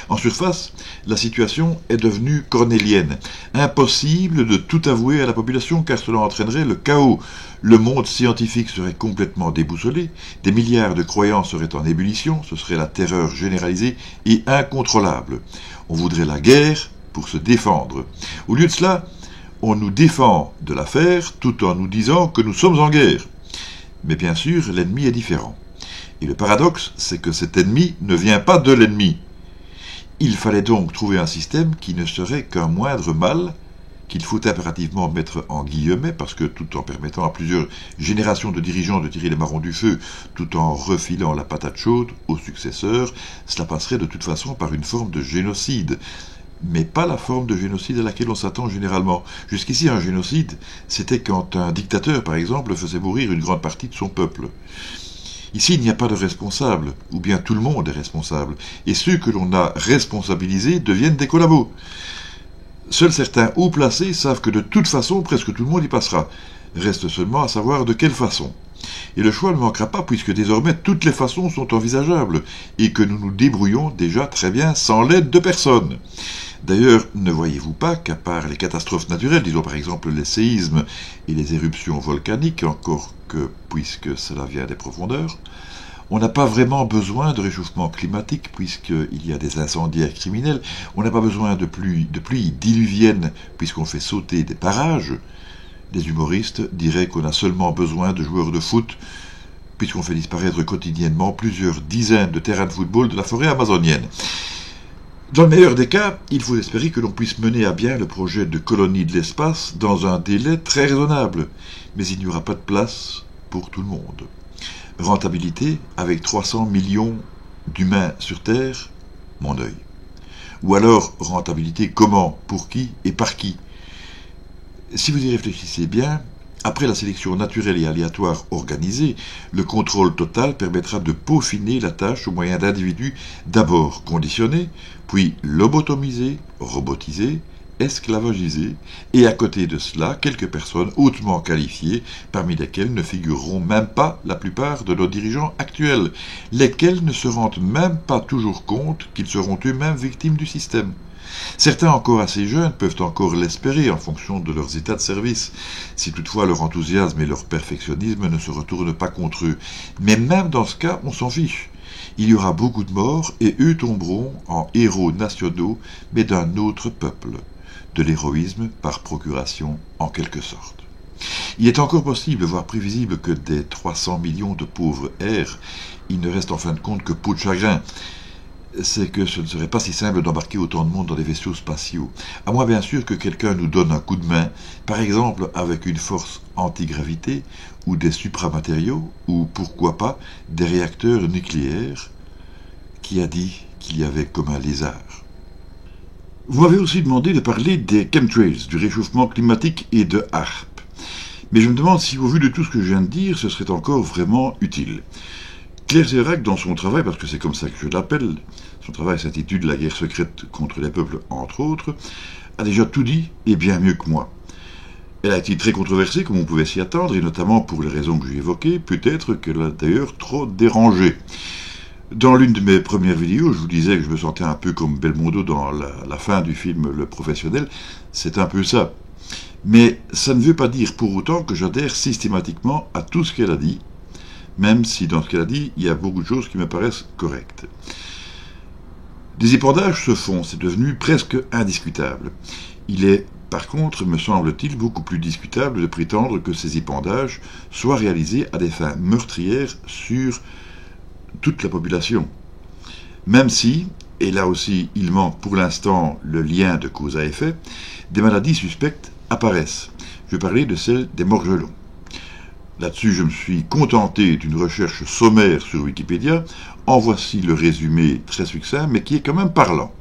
En surface, la situation est devenue cornélienne. Impossible de tout avouer à la population car cela entraînerait le chaos. Le monde scientifique serait complètement déboussolé, des milliards de croyances seraient en ébullition, ce serait la terreur généralisée et incontrôlable. On voudrait la guerre pour se défendre. Au lieu de cela, on nous défend de l'affaire tout en nous disant que nous sommes en guerre. Mais bien sûr, l'ennemi est différent. Et le paradoxe, c'est que cet ennemi ne vient pas de l'ennemi. Il fallait donc trouver un système qui ne serait qu'un moindre mal, qu'il faut impérativement mettre en guillemets, parce que tout en permettant à plusieurs générations de dirigeants de tirer les marrons du feu, tout en refilant la patate chaude aux successeurs, cela passerait de toute façon par une forme de génocide. Mais pas la forme de génocide à laquelle on s'attend généralement. Jusqu'ici, un génocide, c'était quand un dictateur, par exemple, faisait mourir une grande partie de son peuple. Ici, il n'y a pas de responsable, ou bien tout le monde est responsable, et ceux que l'on a responsabilisés deviennent des collabos. Seuls certains haut placés savent que de toute façon, presque tout le monde y passera. Reste seulement à savoir de quelle façon. Et le choix ne manquera pas puisque désormais toutes les façons sont envisageables et que nous nous débrouillons déjà très bien sans l'aide de personne. D'ailleurs, ne voyez-vous pas qu'à part les catastrophes naturelles, disons par exemple les séismes et les éruptions volcaniques, encore que puisque cela vient des profondeurs, on n'a pas vraiment besoin de réchauffement climatique puisqu'il y a des incendiaires criminels, on n'a pas besoin de pluie diluvienne puisqu'on fait sauter des barrages. Des humoristes diraient qu'on a seulement besoin de joueurs de foot puisqu'on fait disparaître quotidiennement plusieurs dizaines de terrains de football de la forêt amazonienne. Dans le meilleur des cas, il faut espérer que l'on puisse mener à bien le projet de colonie de l'espace dans un délai très raisonnable, mais il n'y aura pas de place pour tout le monde. Rentabilité avec 300 millions d'humains sur Terre, mon œil. Ou alors rentabilité comment, pour qui et par qui. Si vous y réfléchissez bien, après la sélection naturelle et aléatoire organisée, le contrôle total permettra de peaufiner la tâche au moyen d'individus d'abord conditionnés, puis lobotomisés, robotisés, esclavagisés, et à côté de cela, quelques personnes hautement qualifiées, parmi lesquelles ne figureront même pas la plupart de nos dirigeants actuels, lesquels ne se rendent même pas toujours compte qu'ils seront eux-mêmes victimes du système. Certains encore assez jeunes peuvent encore l'espérer en fonction de leurs états de service, si toutefois leur enthousiasme et leur perfectionnisme ne se retournent pas contre eux. Mais même dans ce cas, on s'en fiche. Il y aura beaucoup de morts et eux tomberont en héros nationaux, mais d'un autre peuple, de l'héroïsme par procuration en quelque sorte. Il est encore possible, voire prévisible, que des 300 millions de pauvres errent, il ne reste en fin de compte que peau de chagrin. C'est que ce ne serait pas si simple d'embarquer autant de monde dans des vaisseaux spatiaux. À moins bien sûr que quelqu'un nous donne un coup de main, par exemple avec une force antigravité, ou des supramatériaux, ou pourquoi pas des réacteurs nucléaires. Qui a dit qu'il y avait comme un lézard ? Vous m'avez aussi demandé de parler des chemtrails, du réchauffement climatique et de HAARP. Mais je me demande si, au vu de tout ce que je viens de dire, ce serait encore vraiment utile. Claire Séverac, dans son travail, parce que c'est comme ça que je l'appelle, son travail s'intitule « La guerre secrète contre les peuples », entre autres, a déjà tout dit, et bien mieux que moi. Elle a été très controversée, comme on pouvait s'y attendre, et notamment pour les raisons que j'ai évoquées, peut-être qu'elle a d'ailleurs trop dérangé. Dans l'une de mes premières vidéos, je vous disais que je me sentais un peu comme Belmondo dans la fin du film Le Professionnel. C'est un peu ça. Mais ça ne veut pas dire pour autant que j'adhère systématiquement à tout ce qu'elle a dit, même si dans ce qu'elle a dit, il y a beaucoup de choses qui me paraissent correctes. Des épandages se font, c'est devenu presque indiscutable. Il est, par contre, me semble-t-il, beaucoup plus discutable de prétendre que ces épandages soient réalisés à des fins meurtrières sur toute la population. Même si, et là aussi il manque pour l'instant le lien de cause à effet, des maladies suspectes apparaissent. Je vais parler de celle des morgelons. Là-dessus, je me suis contenté d'une recherche sommaire sur Wikipédia. En voici le résumé très succinct, mais qui est quand même parlant.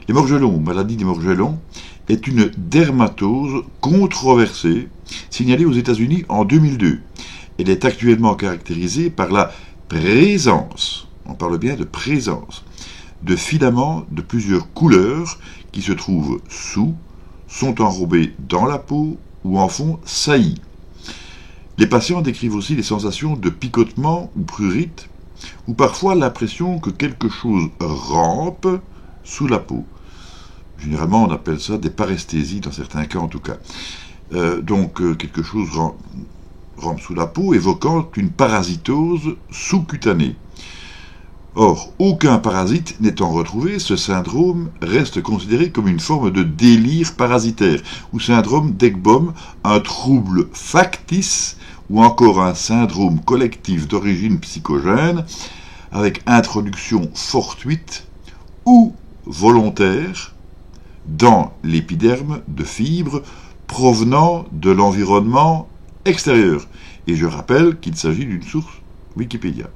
Les morgelons, maladie des morgelons, est une dermatose controversée, signalée aux États-Unis en 2002. Elle est actuellement caractérisée par la présence, on parle bien de présence, de filaments de plusieurs couleurs qui se trouvent sous, sont enrobés dans la peau ou en font saillie. Les patients décrivent aussi des sensations de picotement ou prurite, ou parfois l'impression que quelque chose rampe sous la peau. Généralement, on appelle ça des paresthésies, dans certains cas en tout cas. Quelque chose rampe sous la peau, évoquant une parasitose sous-cutanée. Or, aucun parasite n'étant retrouvé, ce syndrome reste considéré comme une forme de délire parasitaire, ou syndrome d'Ekbom, un trouble factice, ou encore un syndrome collectif d'origine psychogène, avec introduction fortuite ou volontaire dans l'épiderme de fibres provenant de l'environnement extérieur. Et je rappelle qu'il s'agit d'une source Wikipédia.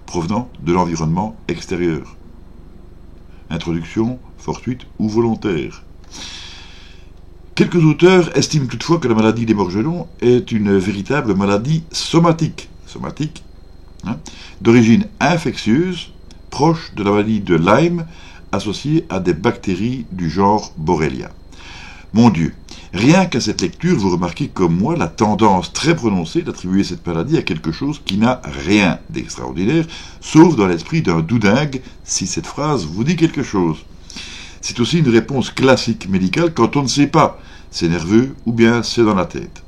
Provenant de l'environnement extérieur. Introduction fortuite ou volontaire. Quelques auteurs estiment toutefois que la maladie des morgelons est une véritable maladie somatique, d'origine infectieuse, proche de la maladie de Lyme, associée à des bactéries du genre Borrelia. Mon Dieu, rien qu'à cette lecture, vous remarquez comme moi la tendance très prononcée d'attribuer cette maladie à quelque chose qui n'a rien d'extraordinaire, sauf dans l'esprit d'un doudingue, si cette phrase vous dit quelque chose. C'est aussi une réponse classique médicale quand on ne sait pas, c'est nerveux ou bien c'est dans la tête.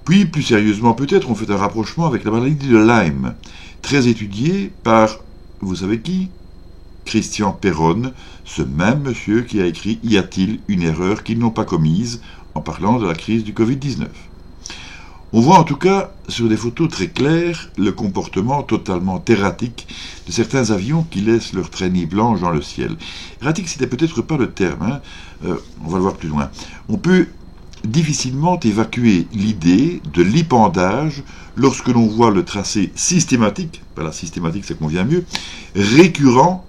Puis, plus sérieusement peut-être, on fait un rapprochement avec la maladie de Lyme, très étudiée par, vous savez qui ? Christian Perron, ce même monsieur qui a écrit « Y a-t-il une erreur qu'ils n'ont pas commise ?» en parlant de la crise du Covid-19. On voit en tout cas sur des photos très claires le comportement totalement erratique de certains avions qui laissent leur traînée blanche dans le ciel. Erratique, c'était peut-être pas le terme, on va le voir plus loin. On peut difficilement évacuer l'idée de l'épandage lorsque l'on voit le tracé systématique, voilà, systématique ça convient mieux, récurrent,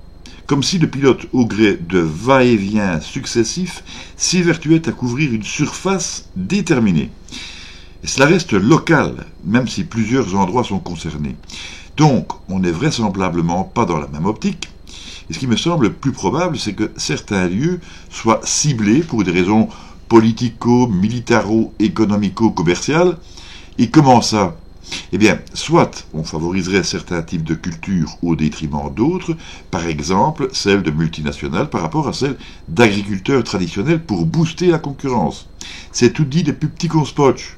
comme si le pilote, au gré de va-et-vient successifs, s'évertuait à couvrir une surface déterminée. Et cela reste local, même si plusieurs endroits sont concernés. Donc, on n'est vraisemblablement pas dans la même optique. Et ce qui me semble plus probable, c'est que certains lieux soient ciblés pour des raisons politico, militaro, économico-commerciales. Et comment ça ? Eh bien, soit on favoriserait certains types de cultures au détriment d'autres, par exemple celle de multinationales par rapport à celle d'agriculteurs traditionnels pour booster la concurrence. C'est tout dit des plus petits qu'on scotch.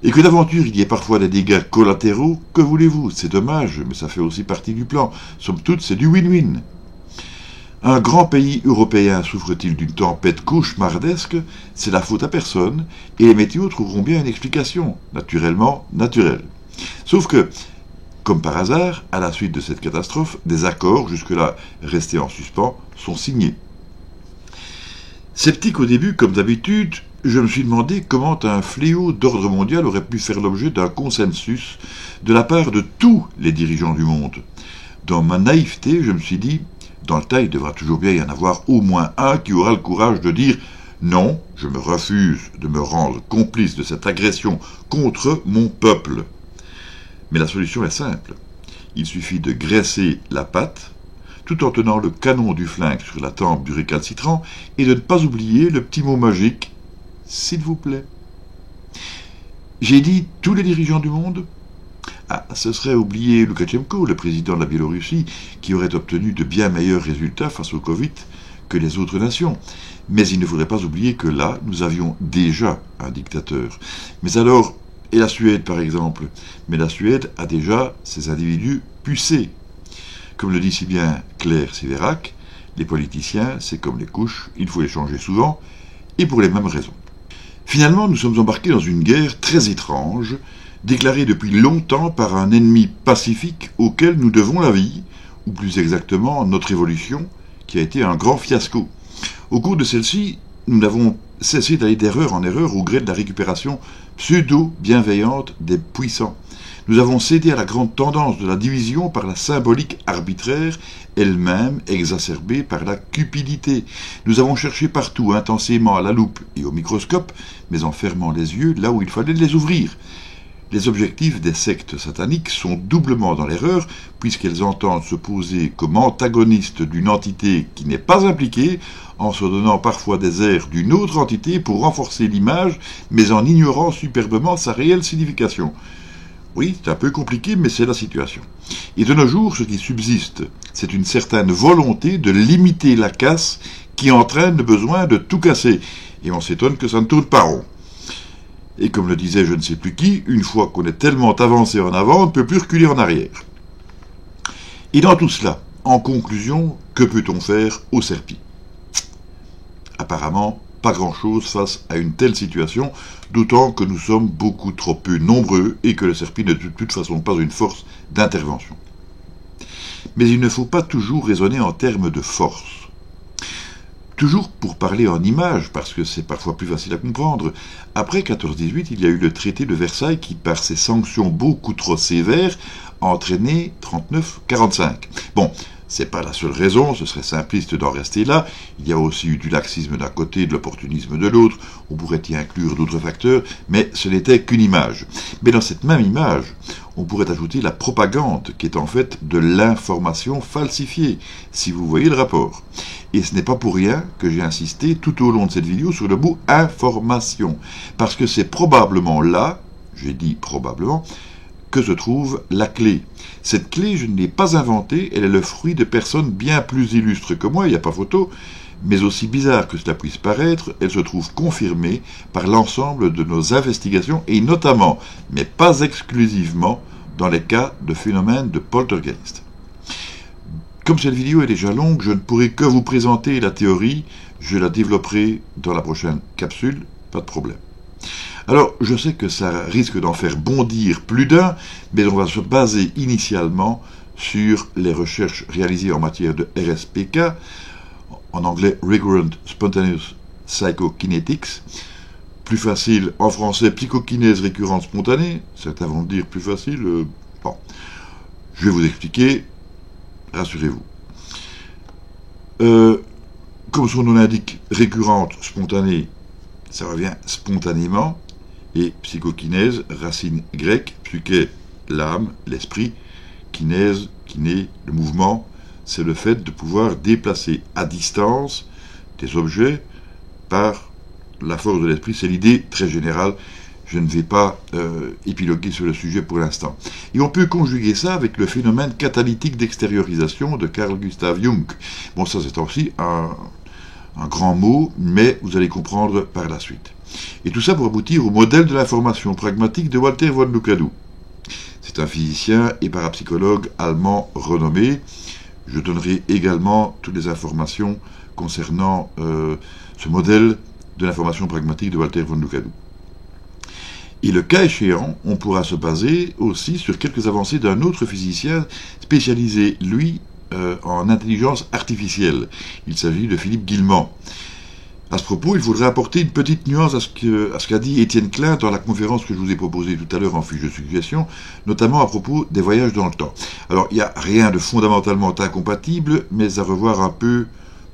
Et que d'aventure il y ait parfois des dégâts collatéraux, que voulez-vous ? C'est dommage, mais ça fait aussi partie du plan. Somme toute, c'est du win-win. Un grand pays européen souffre-t-il d'une tempête cauchemardesque ? C'est la faute à personne, et les météos trouveront bien une explication, naturellement naturelle. Sauf que, comme par hasard, à la suite de cette catastrophe, des accords, jusque-là restés en suspens, sont signés. Sceptique au début, comme d'habitude, je me suis demandé comment un fléau d'ordre mondial aurait pu faire l'objet d'un consensus de la part de tous les dirigeants du monde. Dans ma naïveté, je me suis dit, Dans le tas, il devra toujours bien y en avoir au moins un qui aura le courage de dire « Non, je me refuse de me rendre complice de cette agression contre mon peuple ». Mais la solution est simple. Il suffit de graisser la patte, tout en tenant le canon du flingue sur la tempe du récalcitrant, et de ne pas oublier le petit mot magique « S'il vous plaît ». J'ai dit tous les dirigeants du monde ? Ah, ce serait oublier Loukachenko, le président de la Biélorussie, qui aurait obtenu de bien meilleurs résultats face au Covid que les autres nations. Mais il ne faudrait pas oublier que là, nous avions déjà un dictateur. Mais alors, et la Suède par exemple ? Mais la Suède a déjà ses individus pucés. Comme le dit si bien Claire Sévérac, les politiciens, c'est comme les couches, il faut les changer souvent, et pour les mêmes raisons. Finalement, nous sommes embarqués dans une guerre très étrange, déclarée depuis longtemps par un ennemi pacifique auquel nous devons la vie, ou plus exactement notre évolution, qui a été un grand fiasco. Au cours de celle-ci, nous n'avons cessé d'aller d'erreur en erreur au gré de la récupération pseudo-bienveillante des puissants. Nous avons cédé à la grande tendance de la division par la symbolique arbitraire, elle-même exacerbée par la cupidité. Nous avons cherché partout intensément à la loupe et au microscope, mais en fermant les yeux là où il fallait les ouvrir. Les objectifs des sectes sataniques sont doublement dans l'erreur, puisqu'elles entendent se poser comme antagonistes d'une entité qui n'est pas impliquée, en se donnant parfois des airs d'une autre entité pour renforcer l'image, mais en ignorant superbement sa réelle signification. Oui, c'est un peu compliqué, mais c'est la situation. Et de nos jours, ce qui subsiste, c'est une certaine volonté de limiter la casse qui entraîne le besoin de tout casser. Et on s'étonne que ça ne tourne pas rond. Et comme le disait je ne sais plus qui, une fois qu'on est tellement avancé en avant, on ne peut plus reculer en arrière. Et dans tout cela, en conclusion, que peut-on faire au Serpi ? Apparemment, pas grand-chose face à une telle situation, d'autant que nous sommes beaucoup trop peu nombreux et que le Serpi n'est de toute façon pas une force d'intervention. Mais il ne faut pas toujours raisonner en termes de force. Toujours pour parler en images, parce que c'est parfois plus facile à comprendre, après 14-18, il y a eu le traité de Versailles qui, par ses sanctions beaucoup trop sévères, a entraîné 39-45. Bon, c'est pas la seule raison, ce serait simpliste d'en rester là. Il y a aussi eu du laxisme d'un côté, de l'opportunisme de l'autre, on pourrait y inclure d'autres facteurs, mais ce n'était qu'une image. Mais dans cette même image, on pourrait ajouter la propagande, qui est en fait de l'information falsifiée, si vous voyez le rapport. Et ce n'est pas pour rien que j'ai insisté tout au long de cette vidéo sur le mot « information », parce que c'est probablement là, j'ai dit probablement, que se trouve la clé. Cette clé, je ne l'ai pas inventée, elle est le fruit de personnes bien plus illustres que moi, il n'y a pas photo, mais aussi bizarre que cela puisse paraître, elle se trouve confirmée par l'ensemble de nos investigations, et notamment, mais pas exclusivement, dans les cas de phénomènes de poltergeist. Comme cette vidéo est déjà longue, je ne pourrai que vous présenter la théorie, je la développerai dans la prochaine capsule, pas de problème. Alors, je sais que ça risque d'en faire bondir plus d'un, mais on va se baser initialement sur les recherches réalisées en matière de RSPK, en anglais Recurrent Spontaneous Psychokinetics, plus facile en français psychokinèse récurrente spontanée, certains vont dire plus facile, bon, je vais vous expliquer, rassurez-vous. Comme son nom l'indique, récurrente spontanée, ça revient spontanément, et psychokinèse, racine grecque, psyché, l'âme, l'esprit, kinèse, kiné, le mouvement, c'est le fait de pouvoir déplacer à distance des objets par la force de l'esprit. C'est l'idée très générale, je ne vais pas épiloguer sur le sujet pour l'instant. Et on peut conjuguer ça avec le phénomène catalytique d'extériorisation de Carl Gustav Jung. Bon, ça c'est aussi un grand mot, mais vous allez comprendre par la suite. Et tout ça pour aboutir au modèle de l'information pragmatique de Walter von Lukadou. C'est un physicien et parapsychologue allemand renommé. Je donnerai également toutes les informations concernant ce modèle de l'information pragmatique de Walter von Lukadou. Et le cas échéant, on pourra se baser aussi sur quelques avancées d'un autre physicien spécialisé, lui, en intelligence artificielle. Il s'agit de Philippe Guillemant. À ce propos, il faudrait apporter une petite nuance à ce qu'a dit Étienne Klein dans la conférence que je vous ai proposée tout à l'heure en fiche de suggestion, notamment à propos des voyages dans le temps. Alors, il n'y a rien de fondamentalement incompatible, mais à revoir un peu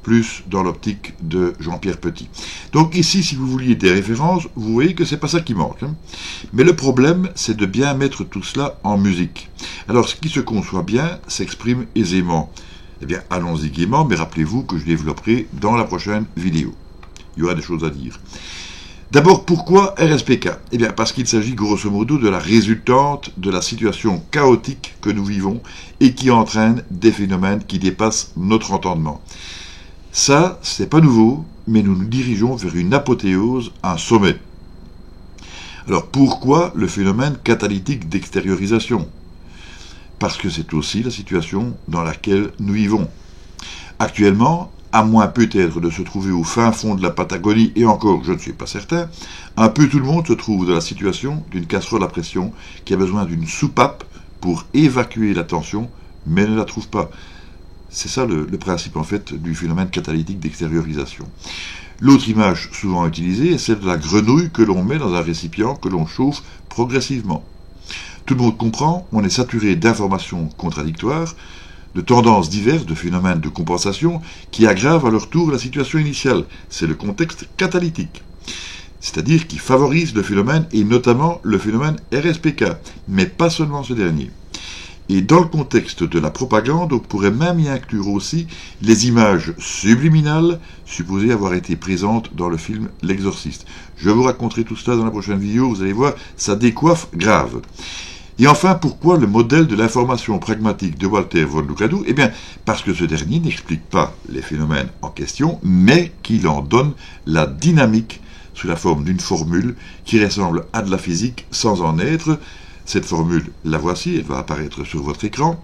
plus dans l'optique de Jean-Pierre Petit. Donc ici, si vous vouliez des références, vous voyez que c'est pas ça qui manque. Mais le problème, c'est de bien mettre tout cela en musique. Alors, ce qui se conçoit bien s'exprime aisément. Eh bien, allons-y gaiement, mais rappelez-vous que je développerai dans la prochaine vidéo. Il y aura des choses à dire. D'abord, pourquoi RSPK? Eh bien, parce qu'il s'agit grosso modo de la résultante de la situation chaotique que nous vivons et qui entraîne des phénomènes qui dépassent notre entendement. Ça, c'est pas nouveau, mais nous nous dirigeons vers une apothéose, un sommet. Alors, pourquoi le phénomène catalytique d'extériorisation? Parce que c'est aussi la situation dans laquelle nous vivons. Actuellement, à moins peut-être de se trouver au fin fond de la Patagonie, et encore, je ne suis pas certain, un peu tout le monde se trouve dans la situation d'une casserole à pression qui a besoin d'une soupape pour évacuer la tension, mais ne la trouve pas. C'est ça le principe, en fait, du phénomène catalytique d'extériorisation. L'autre image souvent utilisée est celle de la grenouille que l'on met dans un récipient que l'on chauffe progressivement. Tout le monde comprend, on est saturé d'informations contradictoires, de tendances diverses, de phénomènes de compensation qui aggravent à leur tour la situation initiale. C'est le contexte catalytique, c'est-à-dire qui favorise le phénomène et notamment le phénomène RSPK, mais pas seulement ce dernier. Et dans le contexte de la propagande, on pourrait même y inclure aussi les images subliminales supposées avoir été présentes dans le film L'Exorciste. Je vous raconterai tout cela dans la prochaine vidéo, vous allez voir, ça décoiffe grave. Et enfin, pourquoi le modèle de l'information pragmatique de Walter von Lucadou? Eh bien, parce que ce dernier n'explique pas les phénomènes en question, mais qu'il en donne la dynamique sous la forme d'une formule qui ressemble à de la physique sans en être. Cette formule, la voici, elle va apparaître sur votre écran.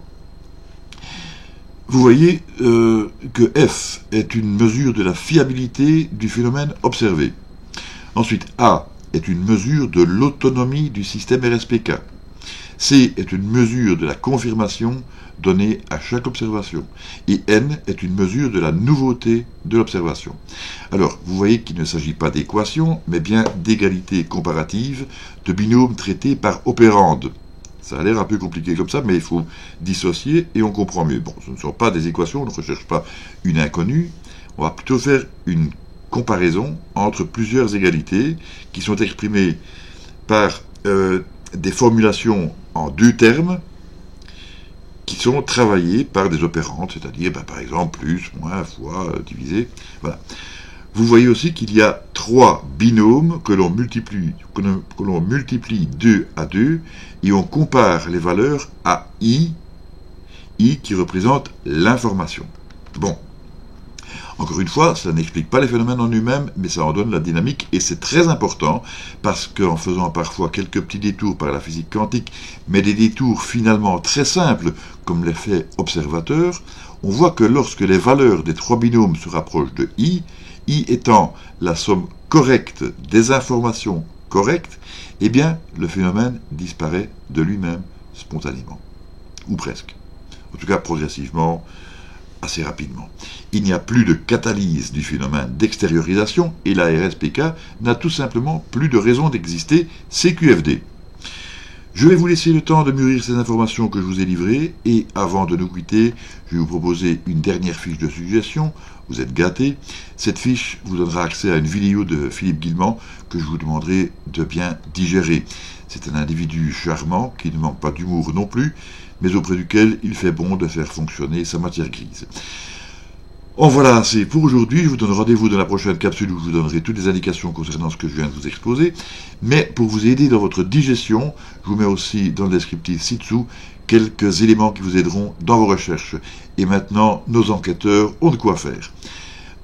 Vous voyez que F est une mesure de la fiabilité du phénomène observé. Ensuite, A est une mesure de l'autonomie du système RSPK. C est une mesure de la confirmation donnée à chaque observation. Et N est une mesure de la nouveauté de l'observation. Alors, vous voyez qu'il ne s'agit pas d'équations, mais bien d'égalité comparative, de binômes traités par opérande. Ça a l'air un peu compliqué comme ça, mais il faut dissocier et on comprend mieux. Bon, ce ne sont pas des équations, on ne recherche pas une inconnue. On va plutôt faire une comparaison entre plusieurs égalités qui sont exprimées par des formulations en deux termes qui sont travaillés par des opérandes, c'est-à-dire par exemple plus, moins, fois, divisé. Voilà. Vous voyez aussi qu'il y a trois binômes que l'on multiplie 2 à 2 et on compare les valeurs à I qui représente l'information. Bon. Encore une fois, ça n'explique pas les phénomènes en eux-mêmes, mais ça en donne la dynamique, et c'est très important, parce qu'en faisant parfois quelques petits détours par la physique quantique, mais des détours finalement très simples, comme l'effet observateur, on voit que lorsque les valeurs des trois binômes se rapprochent de I étant la somme correcte des informations correctes, eh bien, le phénomène disparaît de lui-même, spontanément. Ou presque. En tout cas, progressivement, assez rapidement. Il n'y a plus de catalyse du phénomène d'extériorisation et la RSPK n'a tout simplement plus de raison d'exister, c'est QFD. Je vais vous laisser le temps de mûrir ces informations que je vous ai livrées et avant de nous quitter, je vais vous proposer une dernière fiche de suggestion. Vous êtes gâtés. Cette fiche vous donnera accès à une vidéo de Philippe Guillemant que je vous demanderai de bien digérer. C'est un individu charmant qui ne manque pas d'humour non plus, mais auprès duquel il fait bon de faire fonctionner sa matière grise. En voilà assez pour aujourd'hui. Je vous donne rendez-vous dans la prochaine capsule où je vous donnerai toutes les indications concernant ce que je viens de vous exposer. Mais pour vous aider dans votre digestion, je vous mets aussi dans le descriptif ci-dessous quelques éléments qui vous aideront dans vos recherches. Et maintenant, nos enquêteurs ont de quoi faire.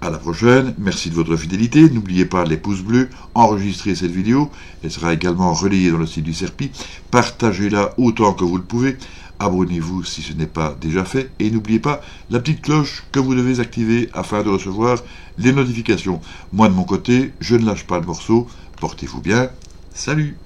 À la prochaine, merci de votre fidélité. N'oubliez pas les pouces bleus, enregistrez cette vidéo. Elle sera également relayée dans le site du CERPI. Partagez-la autant que vous le pouvez. Abonnez-vous si ce n'est pas déjà fait et n'oubliez pas la petite cloche que vous devez activer afin de recevoir les notifications. Moi de mon côté, je ne lâche pas le morceau. Portez-vous bien. Salut!